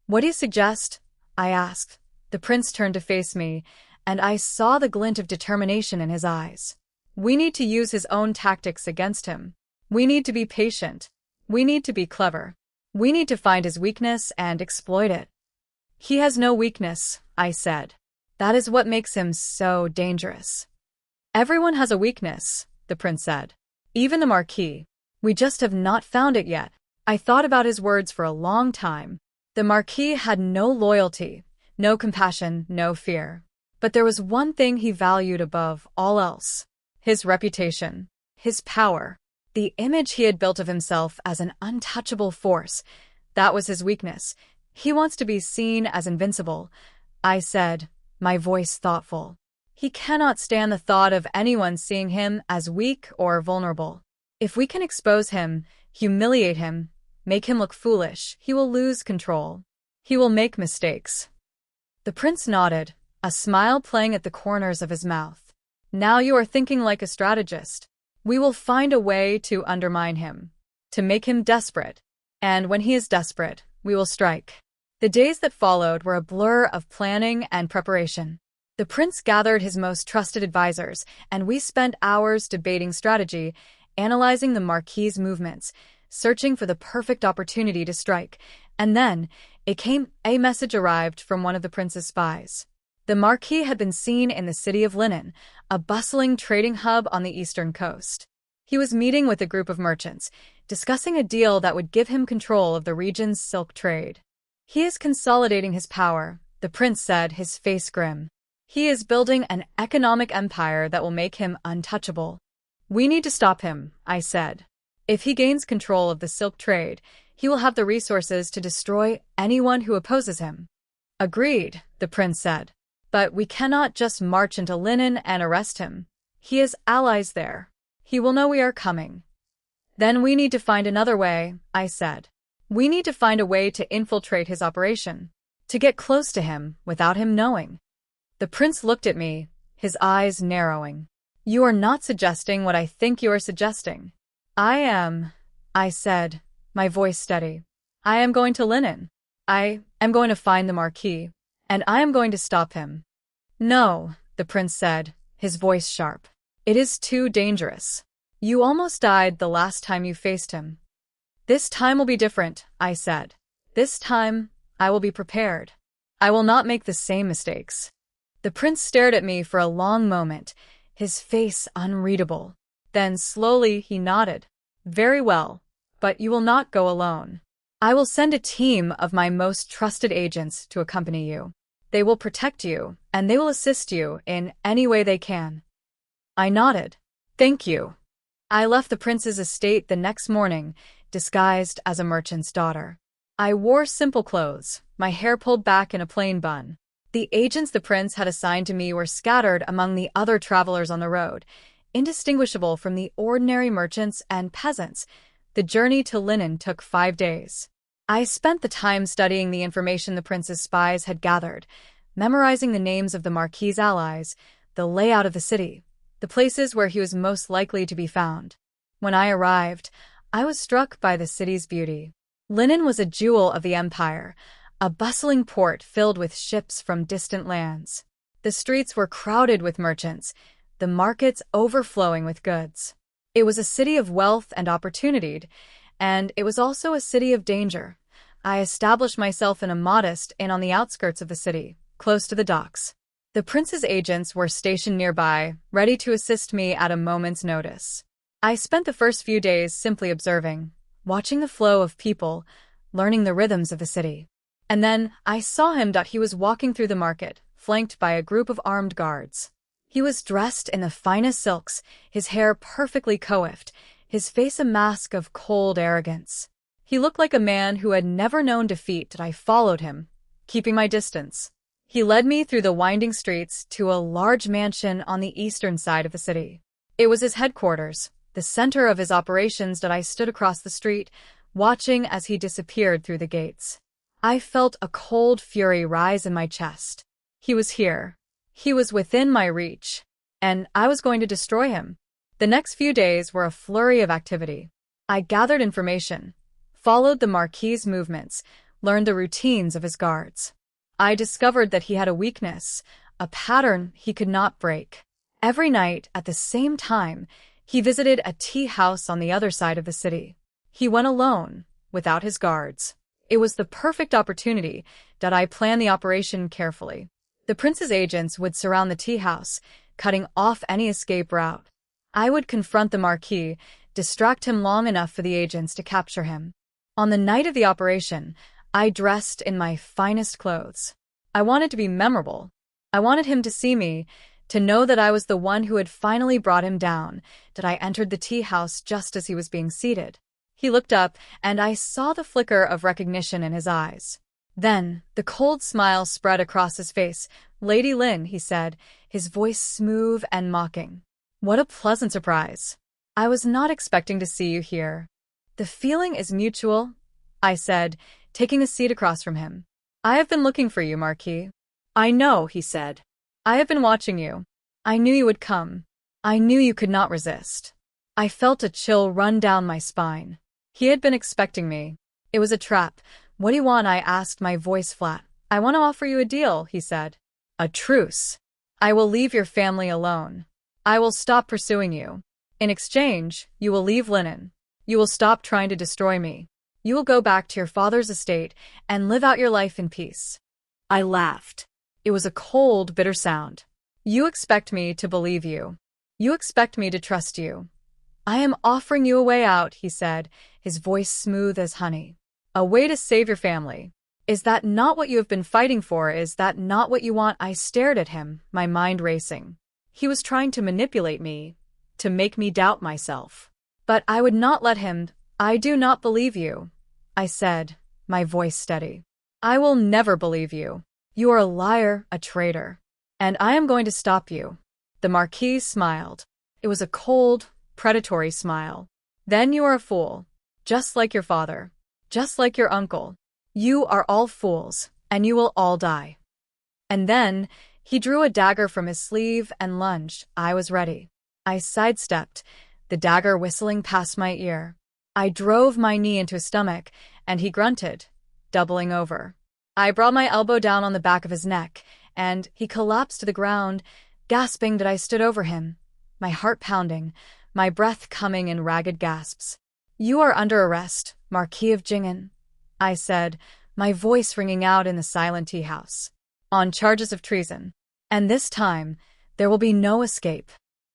What do you suggest? I asked. The prince turned to face me, and I saw the glint of determination in his eyes. We need to use his own tactics against him. We need to be patient. We need to be clever. We need to find his weakness and exploit it. He has no weakness, I said. That is what makes him so dangerous. Everyone has a weakness, the prince said. Even the Marquis. We just have not found it yet. I thought about his words for a long time. The Marquis had no loyalty, no compassion, no fear. But there was one thing he valued above all else. His reputation. His power. The image he had built of himself as an untouchable force. That was his weakness. He wants to be seen as invincible, I said, my voice thoughtful. He cannot stand the thought of anyone seeing him as weak or vulnerable. If we can expose him, humiliate him, make him look foolish, he will lose control. He will make mistakes. The prince nodded, a smile playing at the corners of his mouth. Now you are thinking like a strategist. We will find a way to undermine him, to make him desperate. And when he is desperate, we will strike. The days that followed were a blur of planning and preparation. The prince gathered his most trusted advisors, and we spent hours debating strategy, analyzing the Marquis' movements, searching for the perfect opportunity to strike. And then, a message arrived from one of the prince's spies. The Marquis had been seen in the city of Linen, a bustling trading hub on the eastern coast. He was meeting with a group of merchants, discussing a deal that would give him control of the region's silk trade. He is consolidating his power, the prince said, his face grim. He is building an economic empire that will make him untouchable. We need to stop him, I said. If he gains control of the silk trade, he will have the resources to destroy anyone who opposes him. Agreed, the prince said. But we cannot just march into Linen and arrest him. He has allies there. He will know we are coming. Then we need to find another way, I said. We need to find a way to infiltrate his operation, to get close to him without him knowing. The prince looked at me, his eyes narrowing. You are not suggesting what I think you are suggesting. I am, I said, my voice steady. I am going to Linen. I am going to find the Marquis, and I am going to stop him. No, the prince said, his voice sharp. It is too dangerous. You almost died the last time you faced him. This time will be different, I said. This time, I will be prepared. I will not make the same mistakes. The prince stared at me for a long moment, his face unreadable. Then slowly he nodded. Very well, but you will not go alone. I will send a team of my most trusted agents to accompany you. They will protect you, and they will assist you in any way they can. I nodded. Thank you. I left the prince's estate the next morning, disguised as a merchant's daughter. I wore simple clothes, my hair pulled back in a plain bun. The agents the prince had assigned to me were scattered among the other travelers on the road, indistinguishable from the ordinary merchants and peasants. The journey to Linen took 5 days. I spent the time studying the information the prince's spies had gathered, memorizing the names of the Marquis' allies, the layout of the city, the places where he was most likely to be found. When I arrived, I was struck by the city's beauty. Linen was a jewel of the empire, a bustling port filled with ships from distant lands. The streets were crowded with merchants, the markets overflowing with goods. It was a city of wealth and opportunity, and it was also a city of danger. I established myself in a modest inn on the outskirts of the city, close to the docks. The prince's agents were stationed nearby, ready to assist me at a moment's notice. I spent the first few days simply observing, watching the flow of people, learning the rhythms of the city. And then I saw him. He was walking through the market, flanked by a group of armed guards. He was dressed in the finest silks, his hair perfectly coiffed, his face a mask of cold arrogance. He looked like a man who had never known defeat. I followed him, keeping my distance. He led me through the winding streets to a large mansion on the eastern side of the city. It was his headquarters, the center of his operations, that I stood across the street, watching as he disappeared through the gates. I felt a cold fury rise in my chest. He was here. He was within my reach. And I was going to destroy him. The next few days were a flurry of activity. I gathered information, followed the Marquis' movements, learned the routines of his guards. I discovered that he had a weakness, a pattern he could not break. Every night, at the same time, he visited a tea house on the other side of the city. He went alone, without his guards. It was the perfect opportunity that I planned the operation carefully. The prince's agents would surround the tea house, cutting off any escape route. I would confront the Marquis, distract him long enough for the agents to capture him. On the night of the operation, I dressed in my finest clothes. I wanted to be memorable. I wanted him to see me, to know that I was the one who had finally brought him down, that I entered the tea house just as he was being seated. He looked up, and I saw the flicker of recognition in his eyes. Then, the cold smile spread across his face. "Lady Lin," he said, his voice smooth and mocking. "What a pleasant surprise. I was not expecting to see you here." "The feeling is mutual," I said, taking a seat across from him. "I have been looking for you, Marquis." "I know," he said. "I have been watching you. I knew you would come. I knew you could not resist." I felt a chill run down my spine. He had been expecting me. It was a trap. "What do you want?" I asked, my voice flat. "I want to offer you a deal," he said. "A truce. I will leave your family alone. I will stop pursuing you. In exchange, you will leave Linen. You will stop trying to destroy me. You will go back to your father's estate and live out your life in peace." I laughed. It was a cold, bitter sound. "You expect me to believe you. You expect me to trust you. I am offering you a way out," he said, his voice smooth as honey. "A way to save your family. Is that not what you have been fighting for? Is that not what you want?" I stared at him, my mind racing. He was trying to manipulate me, to make me doubt myself. But I would not let him. "I do not believe you," I said, my voice steady. "I will never believe you. You are a liar, a traitor. And I am going to stop you." The Marquis smiled. It was a cold, predatory smile. "Then you are a fool. Just like your father. Just like your uncle. You are all fools, and you will all die." And then, he drew a dagger from his sleeve and lunged. I was ready. I sidestepped, the dagger whistling past my ear. I drove my knee into his stomach, and he grunted, doubling over. I brought my elbow down on the back of his neck, and he collapsed to the ground, gasping that I stood over him, my heart pounding, my breath coming in ragged gasps. "You are under arrest, Marquis of Jingen," I said, my voice ringing out in the silent tea house. "On charges of treason. And this time, there will be no escape."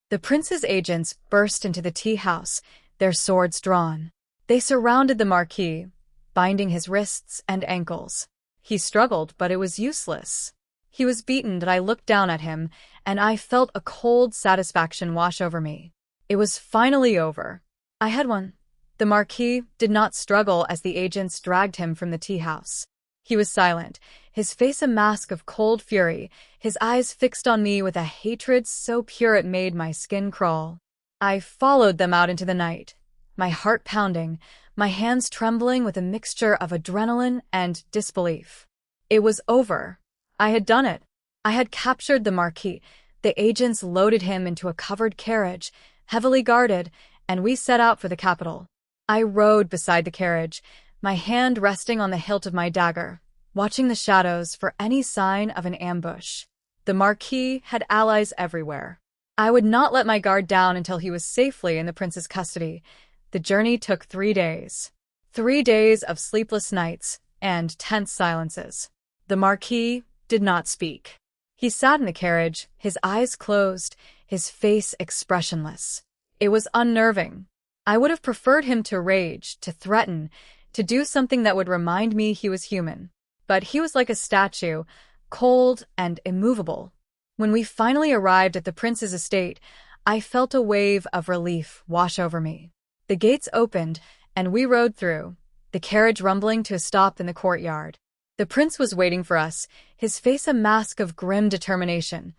The prince's agents burst into the tea house, their swords drawn. They surrounded the Marquis, binding his wrists and ankles. He struggled, but it was useless. He was beaten, that I looked down at him, and I felt a cold satisfaction wash over me. It was finally over. I had won. The Marquis did not struggle as the agents dragged him from the tea house. He was silent, his face a mask of cold fury, his eyes fixed on me with a hatred so pure it made my skin crawl. I followed them out into the night, my heart pounding, my hands trembling with a mixture of adrenaline and disbelief. It was over. I had done it. I had captured the Marquis. The agents loaded him into a covered carriage, heavily guarded, and we set out for the capital. I rode beside the carriage, my hand resting on the hilt of my dagger, watching the shadows for any sign of an ambush. The Marquis had allies everywhere. I would not let my guard down until he was safely in the prince's custody. The journey took 3 days. 3 days of sleepless nights and tense silences. The Marquis did not speak. He sat in the carriage, his eyes closed, his face expressionless. It was unnerving. I would have preferred him to rage, to threaten, to do something that would remind me he was human. But he was like a statue, cold and immovable. When we finally arrived at the prince's estate, I felt a wave of relief wash over me. The gates opened, and we rode through, the carriage rumbling to a stop in the courtyard. The prince was waiting for us, his face a mask of grim determination.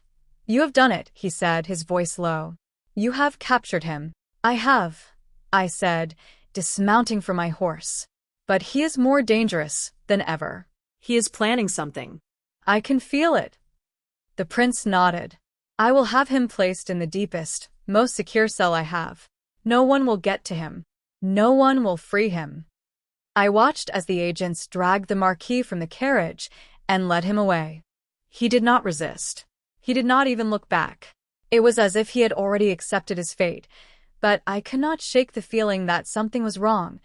"You have done it," he said, his voice low. "You have captured him. I have, I said, dismounting from my horse. But he is more dangerous than ever. He is planning something. I can feel it. The prince nodded. I will have him placed in the deepest, most secure cell I have. No one will get to him. No one will free him. I watched as the agents dragged the Marquis from the carriage and led him away. He did not resist. He did not even look back. It was as if he had already accepted his fate, but I could not shake the feeling that something was wrong.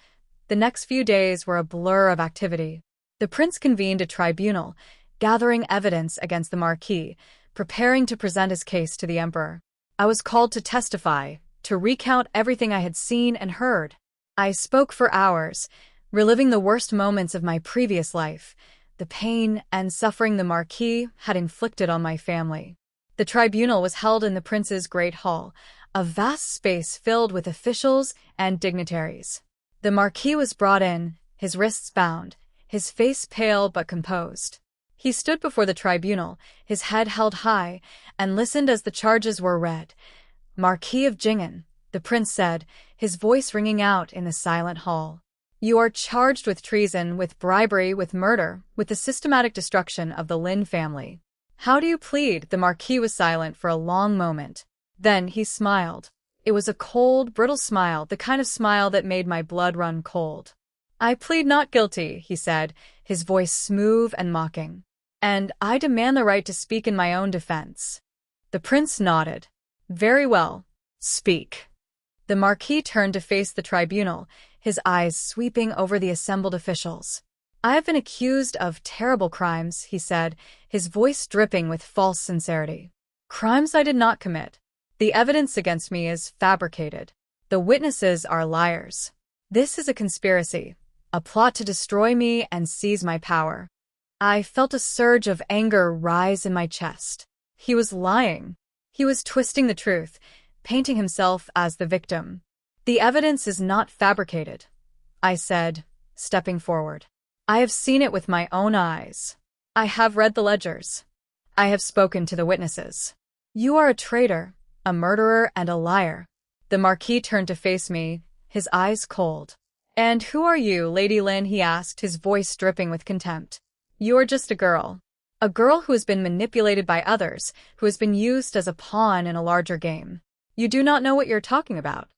The next few days were a blur of activity. The prince convened a tribunal, gathering evidence against the Marquis, preparing to present his case to the emperor. I was called to testify, to recount everything I had seen and heard. I spoke for hours, reliving the worst moments of my previous life, the pain and suffering the Marquis had inflicted on my family. The tribunal was held in the prince's great hall, a vast space filled with officials and dignitaries. The Marquis was brought in, his wrists bound, his face pale but composed. He stood before the tribunal, his head held high, and listened as the charges were read. Marquis of Jingen, the prince said, his voice ringing out in the silent hall. You are charged with treason, with bribery, with murder, with the systematic destruction of the Lin family. How do you plead? The Marquis was silent for a long moment. Then he smiled. It was a cold, brittle smile, the kind of smile that made my blood run cold. I plead not guilty, he said, his voice smooth and mocking. And I demand the right to speak in my own defense. The prince nodded. Very well. Speak. The Marquis turned to face the tribunal, his eyes sweeping over the assembled officials. I have been accused of terrible crimes, he said, his voice dripping with false sincerity. Crimes I did not commit. The evidence against me is fabricated. The witnesses are liars. This is a conspiracy, a plot to destroy me and seize my power. I felt a surge of anger rise in my chest. He was lying. He was twisting the truth, painting himself as the victim. The evidence is not fabricated, I said, stepping forward. I have seen it with my own eyes. I have read the ledgers. I have spoken to the witnesses. You are a traitor, a murderer, and a liar. The Marquis turned to face me, his eyes cold. And who are you, Lady Lin? He asked, his voice dripping with contempt. You are just a girl. A girl who has been manipulated by others, who has been used as a pawn in a larger game. You do not know what you're talking about.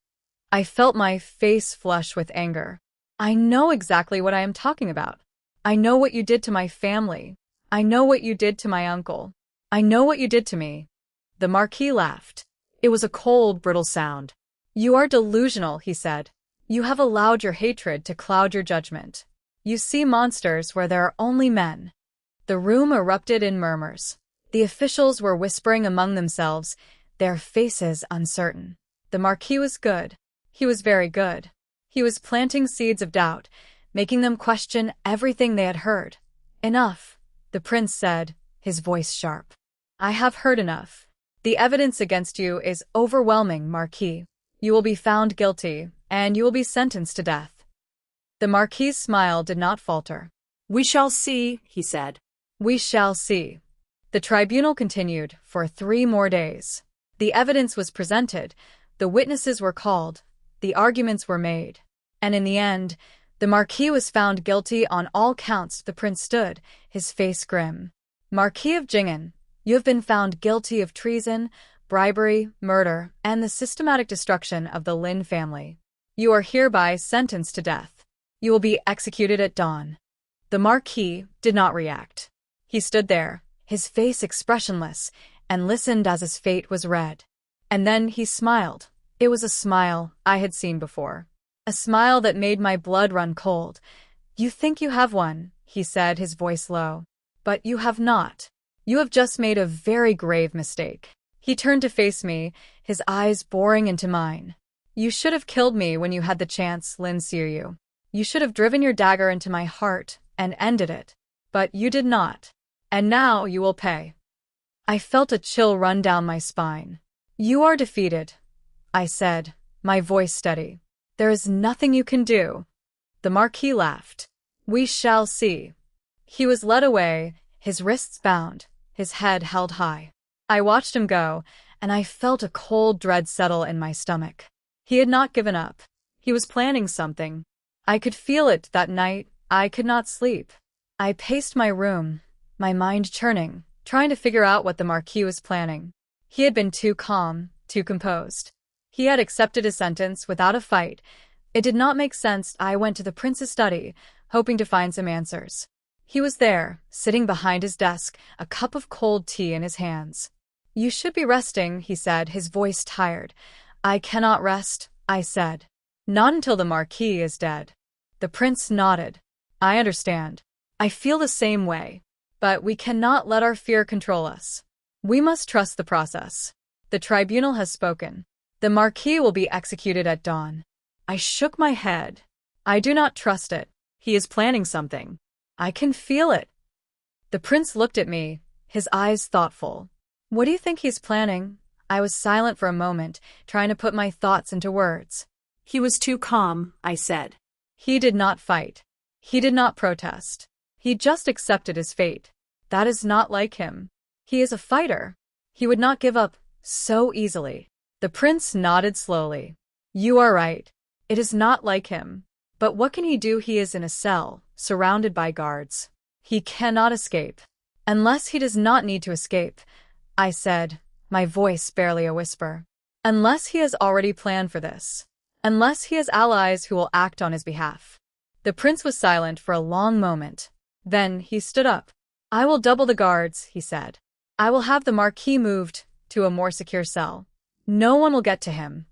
I felt my face flush with anger. I know exactly what I am talking about. I know what you did to my family. I know what you did to my uncle. I know what you did to me. The Marquis laughed. It was a cold, brittle sound. You are delusional, he said. You have allowed your hatred to cloud your judgment. You see monsters where there are only men. The room erupted in murmurs. The officials were whispering among themselves, their faces uncertain. The Marquis was good. He was very good. He was planting seeds of doubt, making them question everything they had heard. Enough, the prince said, his voice sharp. I have heard enough. The evidence against you is overwhelming, Marquis. You will be found guilty, and you will be sentenced to death. The Marquis's smile did not falter. We shall see, he said. We shall see. The tribunal continued for 3 more days. The evidence was presented, the witnesses were called, the arguments were made. And in the end, the Marquis was found guilty on all counts. The prince stood, his face grim. Marquis of Jingen, you have been found guilty of treason, bribery, murder, and the systematic destruction of the Lin family. You are hereby sentenced to death. You will be executed at dawn. The Marquis did not react. He stood there, his face expressionless, and listened as his fate was read. And then he smiled. It was a smile I had seen before. A smile that made my blood run cold. You think you have one, he said, his voice low. But you have not. You have just made a very grave mistake. He turned to face me, his eyes boring into mine. You should have killed me when you had the chance, Lin Xiu. You should have driven your dagger into my heart and ended it. But you did not. And now you will pay. I felt a chill run down my spine. You are defeated, I said, my voice steady. There is nothing you can do. The Marquis laughed. We shall see. He was led away, his wrists bound, his head held high. I watched him go, and I felt a cold dread settle in my stomach. He had not given up. He was planning something. I could feel it that night. I could not sleep. I paced my room, my mind churning, trying to figure out what the Marquis was planning. He had been too calm, too composed. He had accepted his sentence without a fight. It did not make sense. I went to the prince's study, hoping to find some answers. He was there, sitting behind his desk, a cup of cold tea in his hands. "You should be resting," he said, his voice tired. "I cannot rest," I said. "Not until the Marquis is dead." The prince nodded. "I understand. I feel the same way. But we cannot let our fear control us. We must trust the process. The tribunal has spoken. The Marquis will be executed at dawn." I shook my head. "I do not trust it. He is planning something. I can feel it." The prince looked at me, his eyes thoughtful. "What do you think he's planning?" I was silent for a moment, trying to put my thoughts into words. "He was too calm," I said. "He did not fight. He did not protest. He just accepted his fate. That is not like him. He is a fighter. He would not give up so easily." The prince nodded slowly. "You are right. It is not like him. But what can he do? He is in a cell, surrounded by guards. He cannot escape. Unless he does not need to escape," I said, my voice barely a whisper. "Unless he has already planned for this. Unless he has allies who will act on his behalf." The prince was silent for a long moment. Then he stood up. "I will double the guards," he said. "I will have the Marquis moved to a more secure cell. No one will get to him."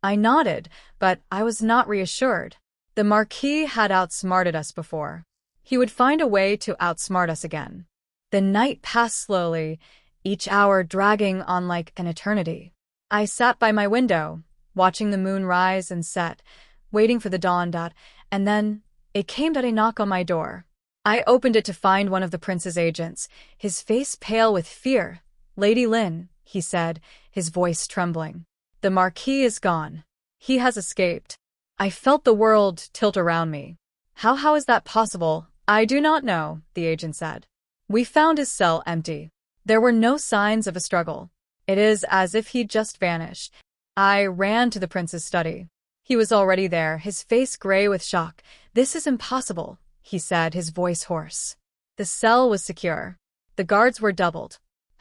I nodded, but I was not reassured. The Marquis had outsmarted us before. He would find a way to outsmart us again. The night passed slowly, each hour dragging on like an eternity. I sat by my window, watching the moon rise and set, waiting for the dawn. And then it came that a knock on my door. I opened it to find one of the prince's agents, his face pale with fear. "Lady Lin," he said, his voice trembling. "The Marquis is gone. He has escaped." I felt the world tilt around me. How is that possible?" "I do not know," the agent said. "We found his cell empty. There were no signs of a struggle. It is as if he'd just vanished." I ran to the prince's study. He was already there, his face gray with shock. "This is impossible," he said, his voice hoarse. The cell was secure. The guards were doubled.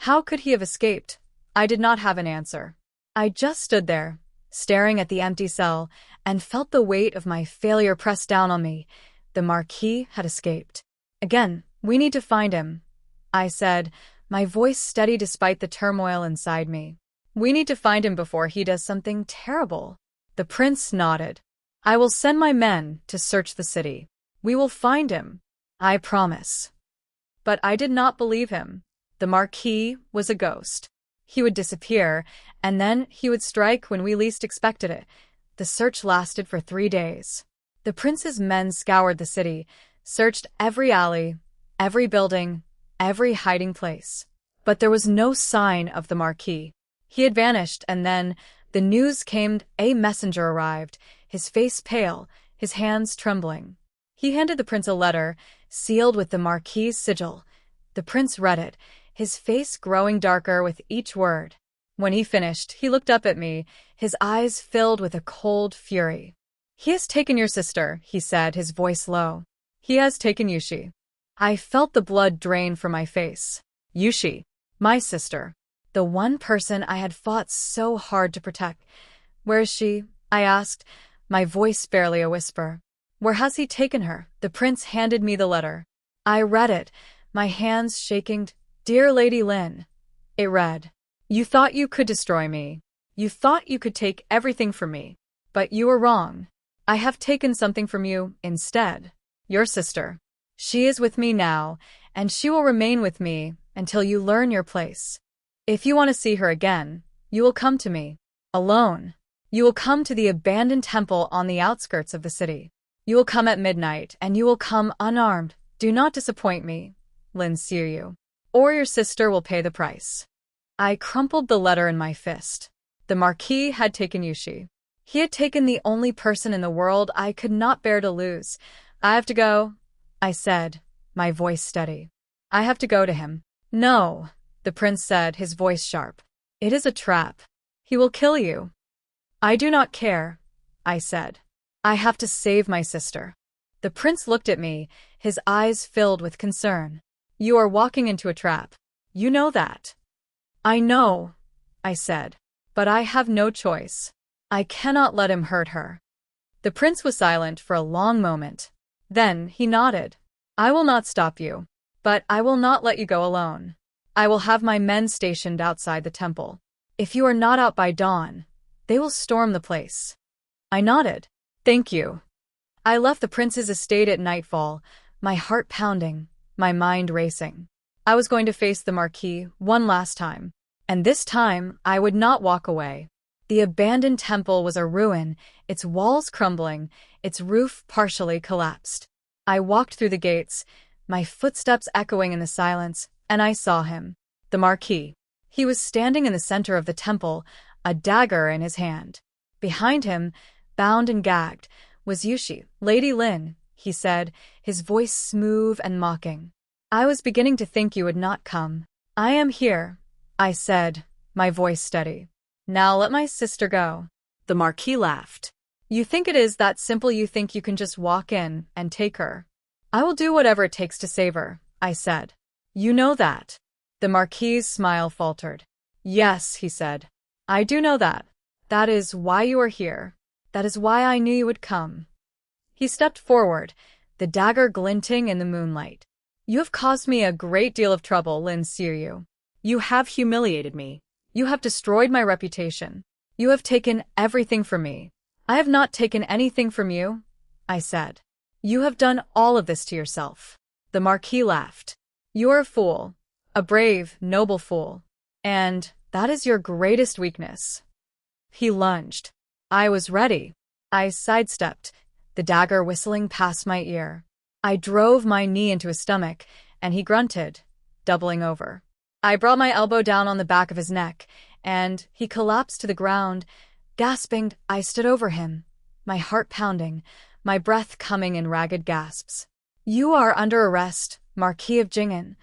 How could he have escaped? I did not have an answer. I just stood there, staring at the empty cell, and felt the weight of my failure press down on me. The Marquis had escaped. "Again, we need to find him," I said, my voice steady despite the turmoil inside me. "We need to find him before he does something terrible." The prince nodded. "I will send my men to search the city. We will find him. I promise." But I did not believe him. The Marquis was a ghost. He would disappear, and then he would strike when we least expected it. The search lasted for 3 days. The prince's men scoured the city, searched every alley, every building, every hiding place. But there was no sign of the Marquis. He had vanished, and then the news came. A messenger arrived, his face pale, his hands trembling. He handed the prince a letter, sealed with the Marquis's sigil. The prince read it, his face growing darker with each word. When he finished, he looked up at me, his eyes filled with a cold fury. "He has taken your sister," he said, his voice low. "He has taken Yushi." I felt the blood drain from my face. Yushi, my sister, the one person I had fought so hard to protect. "Where is she?" I asked, my voice barely a whisper. "Where has he taken her?" The prince handed me the letter. I read it, my hands shaking. "Dear Lady Lin," it read. "You thought you could destroy me. You thought you could take everything from me. But you were wrong. I have taken something from you instead. Your sister. She is with me now, and she will remain with me until you learn your place. If you want to see her again, you will come to me. Alone. You will come to the abandoned temple on the outskirts of the city. You will come at midnight, and you will come unarmed. Do not disappoint me, Lin Xiu, or your sister will pay the price." I crumpled the letter in my fist. The Marquis had taken Yushi. He had taken the only person in the world I could not bear to lose. "I have to go," I said, my voice steady. "I have to go to him." "No," the prince said, his voice sharp. "It is a trap. He will kill you." I do not care, I said. I have to save my sister. The prince looked at me, his eyes filled with concern. You are walking into a trap. You know that. I know, I said. But I have no choice. I cannot let him hurt her. The prince was silent for a long moment. Then he nodded. I will not stop you. But I will not let you go alone. I will have my men stationed outside the temple. If you are not out by dawn, they will storm the place. I nodded. Thank you. I left the prince's estate at nightfall, my heart pounding, my mind racing. I was going to face the Marquis one last time, and this time I would not walk away. The abandoned temple was a ruin, its walls crumbling, its roof partially collapsed. I walked through the gates, my footsteps echoing in the silence, and I saw him, the Marquis. He was standing in the center of the temple, a dagger in his hand. Behind him, bound and gagged, was Yushi. Lady Lin, he said, his voice smooth and mocking. I was beginning to think you would not come. I am here, I said, my voice steady. Now let my sister go. The Marquis laughed. You think it is that simple? You think you can just walk in and take her? I will do whatever it takes to save her, I said. You know that. The Marquis's smile faltered. Yes, he said. I do know that. That is why you are here. That is why I knew you would come. He stepped forward, the dagger glinting in the moonlight. You have caused me a great deal of trouble, Lin Xiyu. You have humiliated me. You have destroyed my reputation. You have taken everything from me. I have not taken anything from you, I said. You have done all of this to yourself. The Marquis laughed. You are a fool. A brave, noble fool. And that is your greatest weakness. He lunged. I was ready. I sidestepped, the dagger whistling past my ear. I drove my knee into his stomach, and he grunted, doubling over. I brought my elbow down on the back of his neck, and he collapsed to the ground. Gasping, I stood over him, my heart pounding, my breath coming in ragged gasps. You are under arrest, Marquis of Jing'an,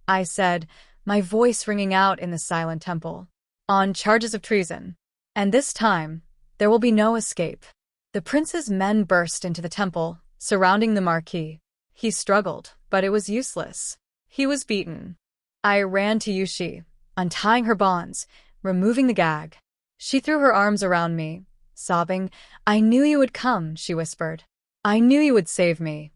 I said, my voice ringing out in the silent temple. On charges of treason. And this time, there will be no escape. The prince's men burst into the temple, surrounding the Marquis. He struggled, but it was useless. He was beaten. I ran to Yushi, untying her bonds, removing the gag. She threw her arms around me, sobbing. I knew you would come, she whispered. I knew you would save me.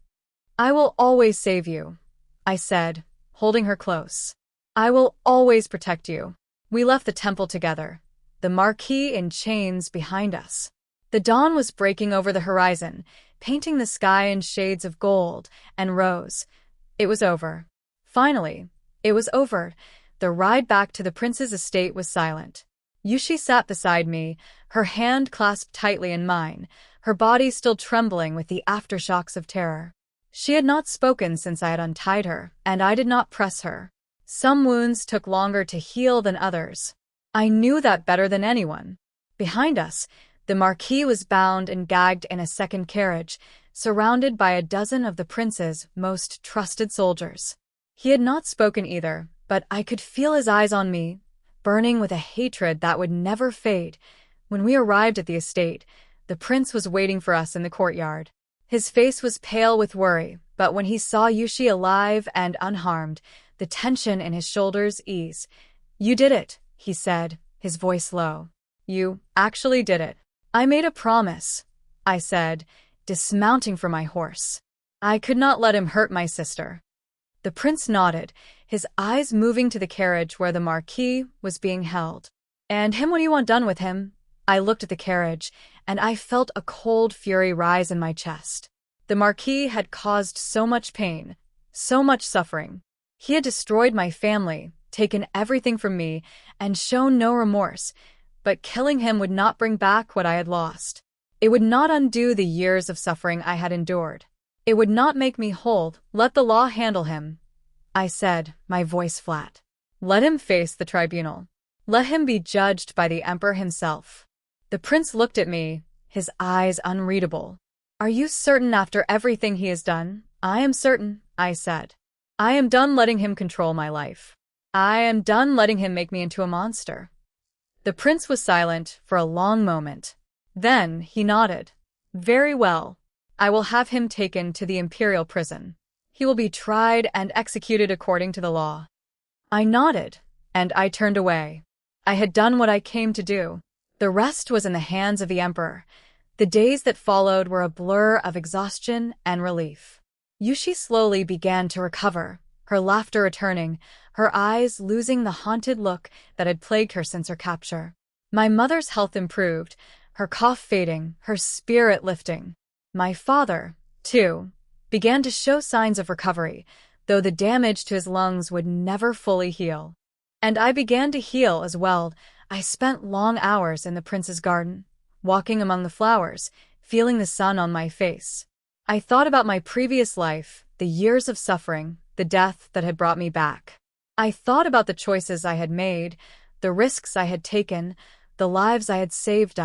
I will always save you, I said, holding her close. I will always protect you. We left the temple together, the Marquis in chains behind us. The dawn was breaking over the horizon, painting the sky in shades of gold and rose. It was over. Finally, it was over. The ride back to the prince's estate was silent. Yushi sat beside me, her hand clasped tightly in mine, her body still trembling with the aftershocks of terror. She had not spoken since I had untied her, and I did not press her. Some wounds took longer to heal than others. I knew that better than anyone. Behind us, the Marquis was bound and gagged in a second carriage, surrounded by a dozen of the prince's most trusted soldiers. He had not spoken either, but I could feel his eyes on me, burning with a hatred that would never fade. When we arrived at the estate, the prince was waiting for us in the courtyard. His face was pale with worry, but when he saw Yushi alive and unharmed, the tension in his shoulders eased. You did it, he said, his voice low. You actually did it. I made a promise, I said, dismounting from my horse. I could not let him hurt my sister. The prince nodded, his eyes moving to the carriage where the Marquis was being held. And him, when you want done with him? I looked at the carriage, and I felt a cold fury rise in my chest. The Marquis had caused so much pain, so much suffering. He had destroyed my family, taken everything from me, and shown no remorse. But killing him would not bring back what I had lost. It would not undo the years of suffering I had endured. It would not make me whole. Let the law handle him, I said, my voice flat. Let him face the tribunal. Let him be judged by the emperor himself. The prince looked at me, his eyes unreadable. Are you certain after everything he has done? I am certain, I said. I am done letting him control my life. I am done letting him make me into a monster. The prince was silent for a long moment. Then he nodded. Very well. I will have him taken to the imperial prison. He will be tried and executed according to the law. I nodded, and I turned away. I had done what I came to do. The rest was in the hands of the emperor. The days that followed were a blur of exhaustion and relief. Yushi slowly began to recover, her laughter returning, her eyes losing the haunted look that had plagued her since her capture. My mother's health improved, her cough fading, her spirit lifting. My father, too, began to show signs of recovery, though the damage to his lungs would never fully heal. And I began to heal as well. I spent long hours in the prince's garden, walking among the flowers, feeling the sun on my face. I thought about my previous life, the years of suffering, the death that had brought me back. I thought about the choices I had made, the risks I had taken, the lives I had saved,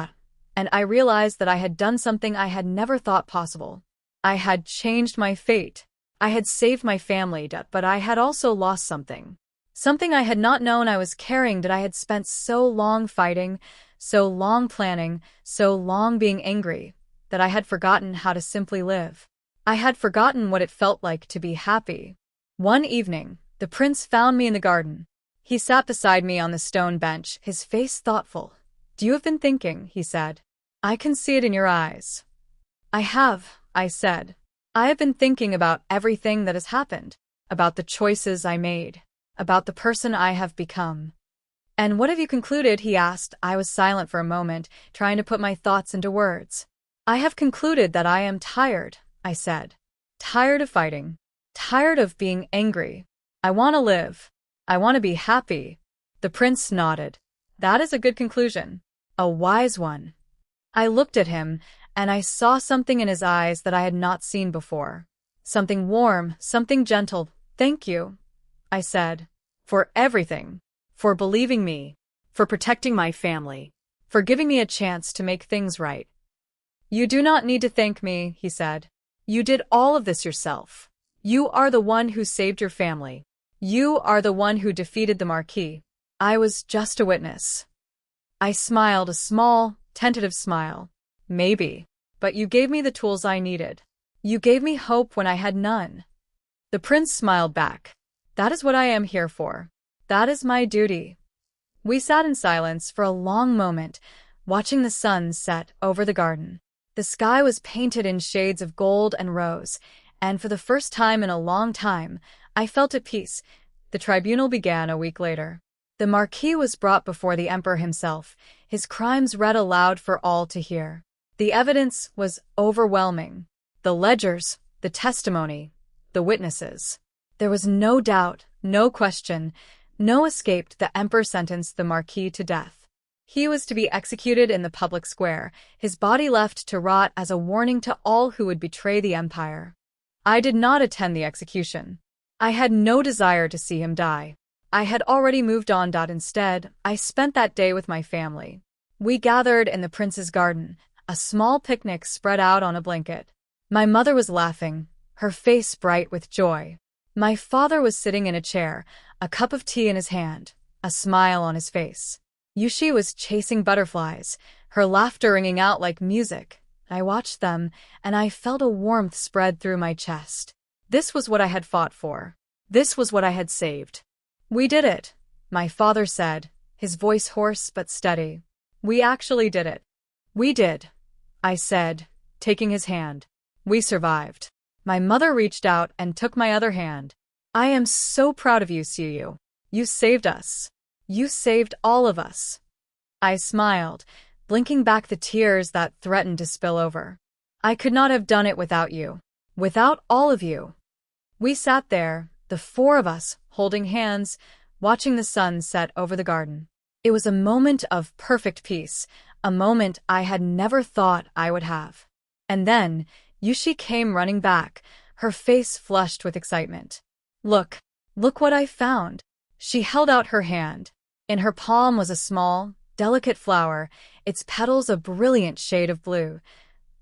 and I realized that I had done something I had never thought possible. I had changed my fate. I had saved my family, but I had also lost something. Something I had not known I was carrying, that I had spent so long fighting, so long planning, so long being angry, that I had forgotten how to simply live. I had forgotten what it felt like to be happy. One evening, the prince found me in the garden. He sat beside me on the stone bench, his face thoughtful. "You have been thinking," he said. "I can see it in your eyes." "I have," I said. "I have been thinking about everything that has happened, about the choices I made, about the person I have become." "And what have you concluded?" he asked. I was silent for a moment, trying to put my thoughts into words. "I have concluded that I am tired," I said. "Tired of fighting. Tired of being angry. I want to live. I want to be happy." The prince nodded. "That is a good conclusion. A wise one." I looked at him, and I saw something in his eyes that I had not seen before. Something warm, something gentle. "Thank you," I said, "for everything. For believing me. For protecting my family. For giving me a chance to make things right." "You do not need to thank me," he said. "You did all of this yourself. You are the one who saved your family. You are the one who defeated the Marquis. I was just a witness." I smiled, a small, tentative smile. "Maybe. But you gave me the tools I needed. You gave me hope when I had none." The prince smiled back. "That is what I am here for. That is my duty." We sat in silence for a long moment, watching the sun set over the garden. The sky was painted in shades of gold and rose, and for the first time in a long time, I felt at peace. The tribunal began a week later. The Marquis was brought before the Emperor himself, his crimes read aloud for all to hear. The evidence was overwhelming. The ledgers, the testimony, the witnesses. There was no doubt, no question, no escape. The Emperor sentenced the Marquis to death. He was to be executed in the public square, his body left to rot as a warning to all who would betray the Empire. I did not attend the execution. I had no desire to see him die. I had already moved on. Instead, I spent that day with my family. We gathered in the prince's garden, a small picnic spread out on a blanket. My mother was laughing, her face bright with joy. My father was sitting in a chair, a cup of tea in his hand, a smile on his face. Yushi was chasing butterflies, her laughter ringing out like music. I watched them, and I felt a warmth spread through my chest. This was what I had fought for. This was what I had saved. "We did it," my father said, his voice hoarse but steady. "We actually did it." "We did," I said, taking his hand. "We survived." My mother reached out and took my other hand. "I am so proud of you, Suyu. You saved us. You saved all of us." I smiled, blinking back the tears that threatened to spill over. "I could not have done it without you. Without all of you." We sat there, the four of us, holding hands, watching the sun set over the garden. It was a moment of perfect peace, a moment I had never thought I would have. And then, Yushi came running back, her face flushed with excitement. Look what I found." She held out her hand. In her palm was a small, delicate flower, its petals a brilliant shade of blue.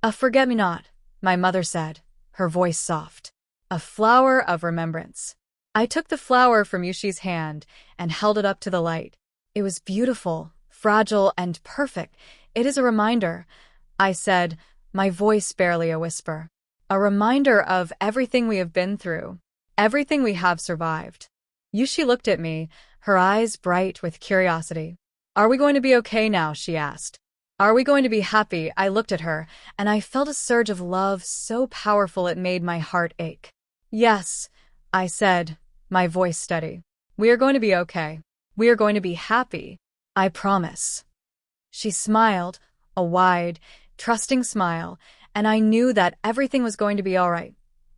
"A forget-me-not," my mother said, her voice soft. "A flower of remembrance." I took the flower from Yushi's hand and held it up to the light. It was beautiful, fragile, and perfect. "It is a reminder. I said, my voice barely a whisper. A reminder of everything we have been through, everything we have survived. Yushi looked at me, her eyes bright with curiosity. Are we going to be okay now? She asked. Are we going to be happy? I looked at her, and I felt a surge of love so powerful it made my heart ache. Yes, I said, my voice steady. We are going to be okay. We are going to be happy. I promise. She smiled, a wide, trusting smile, and I knew that everything was going to be all right.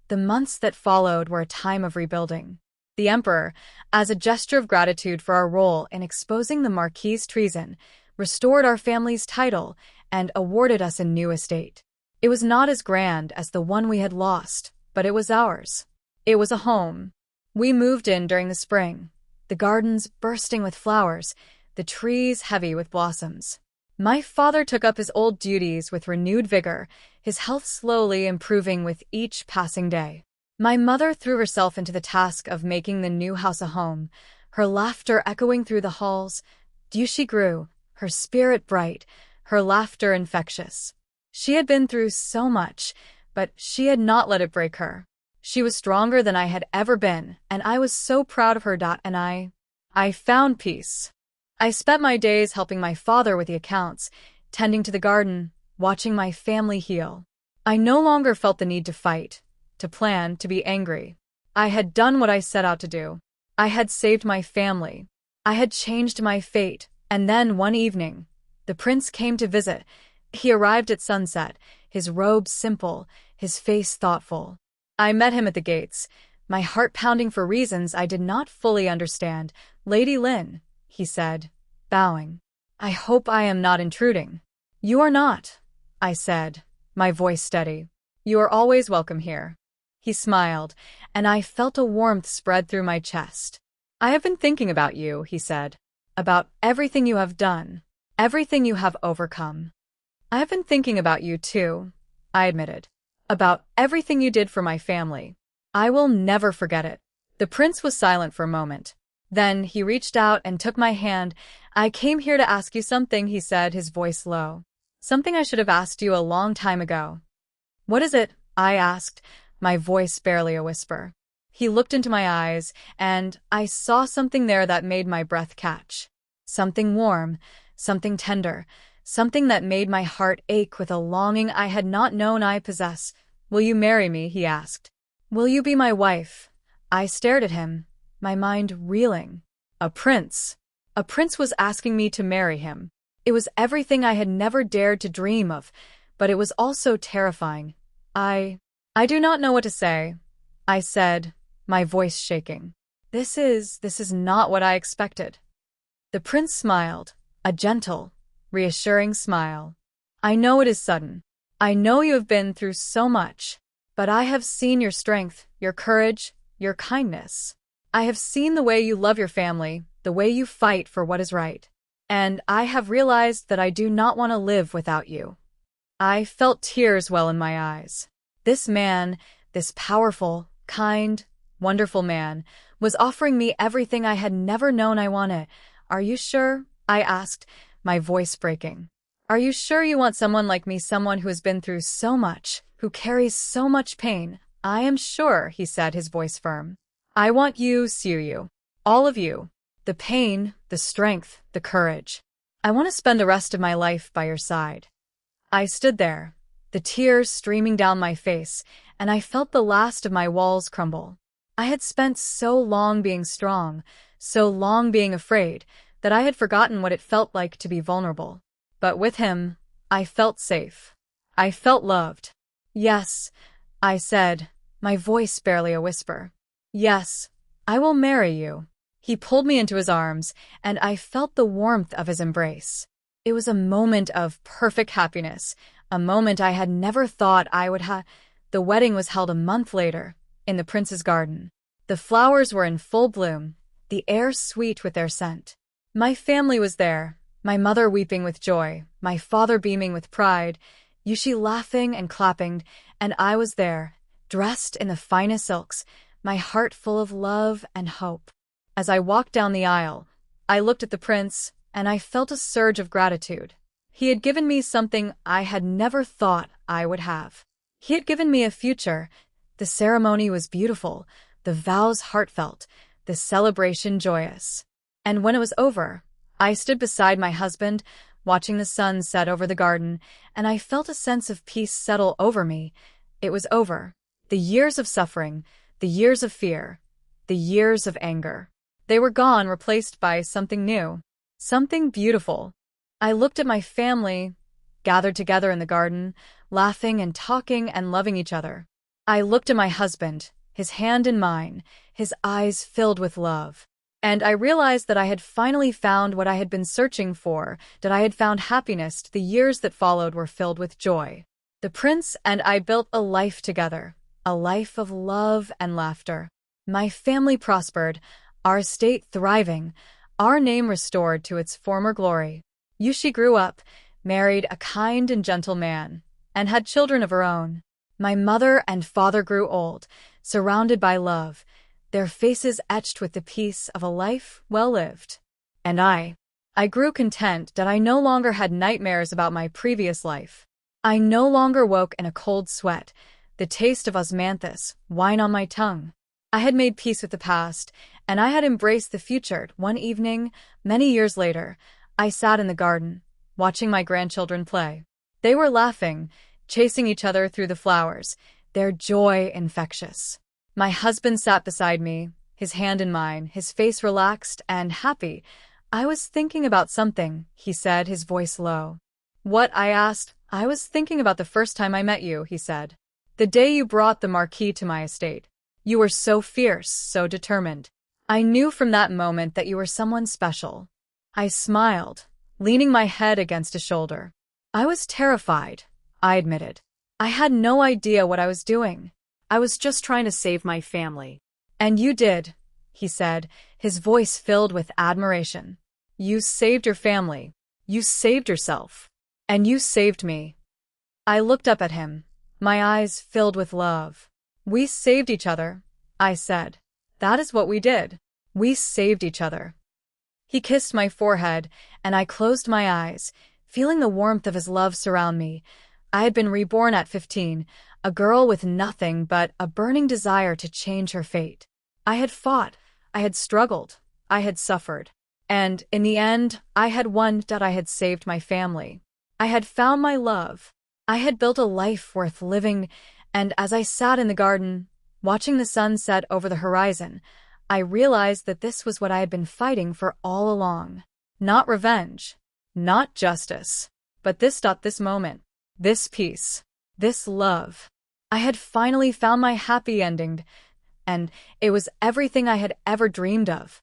The months that followed were a time of rebuilding. The Emperor, as a gesture of gratitude for our role in exposing the Marquis' treason, restored our family's title and awarded us a new estate. It was not as grand as the one we had lost, but it was ours. It was a home. We moved in during the spring, the gardens bursting with flowers, the trees heavy with blossoms. My father took up his old duties with renewed vigor, his health slowly improving with each passing day. My mother threw herself into the task of making the new house a home, her laughter echoing through the halls. Yushi grew, her spirit bright, her laughter infectious. She had been through so much, but she had not let it break her. She was stronger than I had ever been, and I was so proud of her. And I found peace. I spent my days helping my father with the accounts, tending to the garden, watching my family heal. I no longer felt the need to fight, to plan, to be angry. I had done what I set out to do. I had saved my family. I had changed my fate, and then one evening, the prince came to visit. He arrived at sunset, his robe simple, his face thoughtful. I met him at the gates, my heart pounding for reasons I did not fully understand. Lady Lin, he said, bowing. I hope I am not intruding. You are not, I said, my voice steady. You are always welcome here. He smiled, and I felt a warmth spread through my chest. I have been thinking about you, he said, about everything you have done, everything you have overcome. I have been thinking about you too, I admitted, about everything you did for my family. I will never forget it. The prince was silent for a moment. Then he reached out and took my hand. I came here to ask you something, he said, his voice low. Something I should have asked you a long time ago. What is it? I asked, my voice barely a whisper. He looked into my eyes, and I saw something there that made my breath catch. Something warm, something tender, something that made my heart ache with a longing I had not known I possess. Will you marry me? He asked. Will you be my wife? I stared at him, my mind reeling. A prince. A prince was asking me to marry him. It was everything I had never dared to dream of, but it was also terrifying. I do not know what to say, I said, my voice shaking. This is not what I expected. The prince smiled, a gentle, reassuring smile. I know it is sudden. I know you have been through so much, but I have seen your strength, your courage, your kindness. I have seen the way you love your family, the way you fight for what is right. And I have realized that I do not want to live without you. I felt tears well in my eyes. This man, this powerful, kind, wonderful man, was offering me everything I had never known I wanted. Are you sure? I asked, my voice breaking. Are you sure you want someone like me, someone who has been through so much, who carries so much pain? I am sure, he said, his voice firm. I want you, Suyu. All of you. The pain, the strength, the courage. I want to spend the rest of my life by your side. I stood there, the tears streaming down my face, and I felt the last of my walls crumble. I had spent so long being strong, so long being afraid, that I had forgotten what it felt like to be vulnerable. But with him, I felt safe. I felt loved. Yes, I said, my voice barely a whisper. Yes, I will marry you. He pulled me into his arms, and I felt the warmth of his embrace. It was a moment of perfect happiness, a moment I had never thought I would have. The wedding was held a month later, in the prince's garden. The flowers were in full bloom, the air sweet with their scent. My family was there, my mother weeping with joy, my father beaming with pride, Yushi laughing and clapping, and I was there, dressed in the finest silks, my heart full of love and hope. As I walked down the aisle, I looked at the prince, and I felt a surge of gratitude. He had given me something I had never thought I would have. He had given me a future. The ceremony was beautiful, the vows heartfelt, the celebration joyous. And when it was over, I stood beside my husband, watching the sun set over the garden, and I felt a sense of peace settle over me. It was over. The years of suffering, the years of fear, the years of anger. They were gone, replaced by something new, something beautiful. I looked at my family, gathered together in the garden, laughing and talking and loving each other. I looked at my husband, his hand in mine, his eyes filled with love. And I realized that I had finally found what I had been searching for, that I had found happiness. The years that followed were filled with joy. The prince and I built a life together, a life of love and laughter. My family prospered, our estate thriving, our name restored to its former glory. Yushi grew up, married a kind and gentle man, and had children of her own. My mother and father grew old, surrounded by love, their faces etched with the peace of a life well lived. And I grew content that I no longer had nightmares about my previous life. I no longer woke in a cold sweat, the taste of osmanthus, wine on my tongue. I had made peace with the past, and I had embraced the future. One evening, many years later, I sat in the garden, watching my grandchildren play. They were laughing, chasing each other through the flowers, their joy infectious. My husband sat beside me, his hand in mine, his face relaxed and happy. I was thinking about something, he said, his voice low. What? I asked. I was thinking about the first time I met you, he said. The day you brought the Marquis to my estate. You were so fierce, so determined. I knew from that moment that you were someone special. I smiled, leaning my head against a shoulder. I was terrified, I admitted. I had no idea what I was doing. I was just trying to save my family. And you did, he said, his voice filled with admiration. You saved your family. You saved yourself. And you saved me. I looked up at him, my eyes filled with love. We saved each other, I said. That is what we did. We saved each other. He kissed my forehead, and I closed my eyes, feeling the warmth of his love surround me. I had been reborn at 15, a girl with nothing but a burning desire to change her fate. I had fought, I had struggled, I had suffered. And, in the end, I had won. That I had saved my family. I had found my love. I had built a life worth living, and as I sat in the garden, watching the sun set over the horizon, I realized that this was what I had been fighting for all along. Not revenge, not justice, but this moment, this peace, this love. I had finally found my happy ending, and it was everything I had ever dreamed of.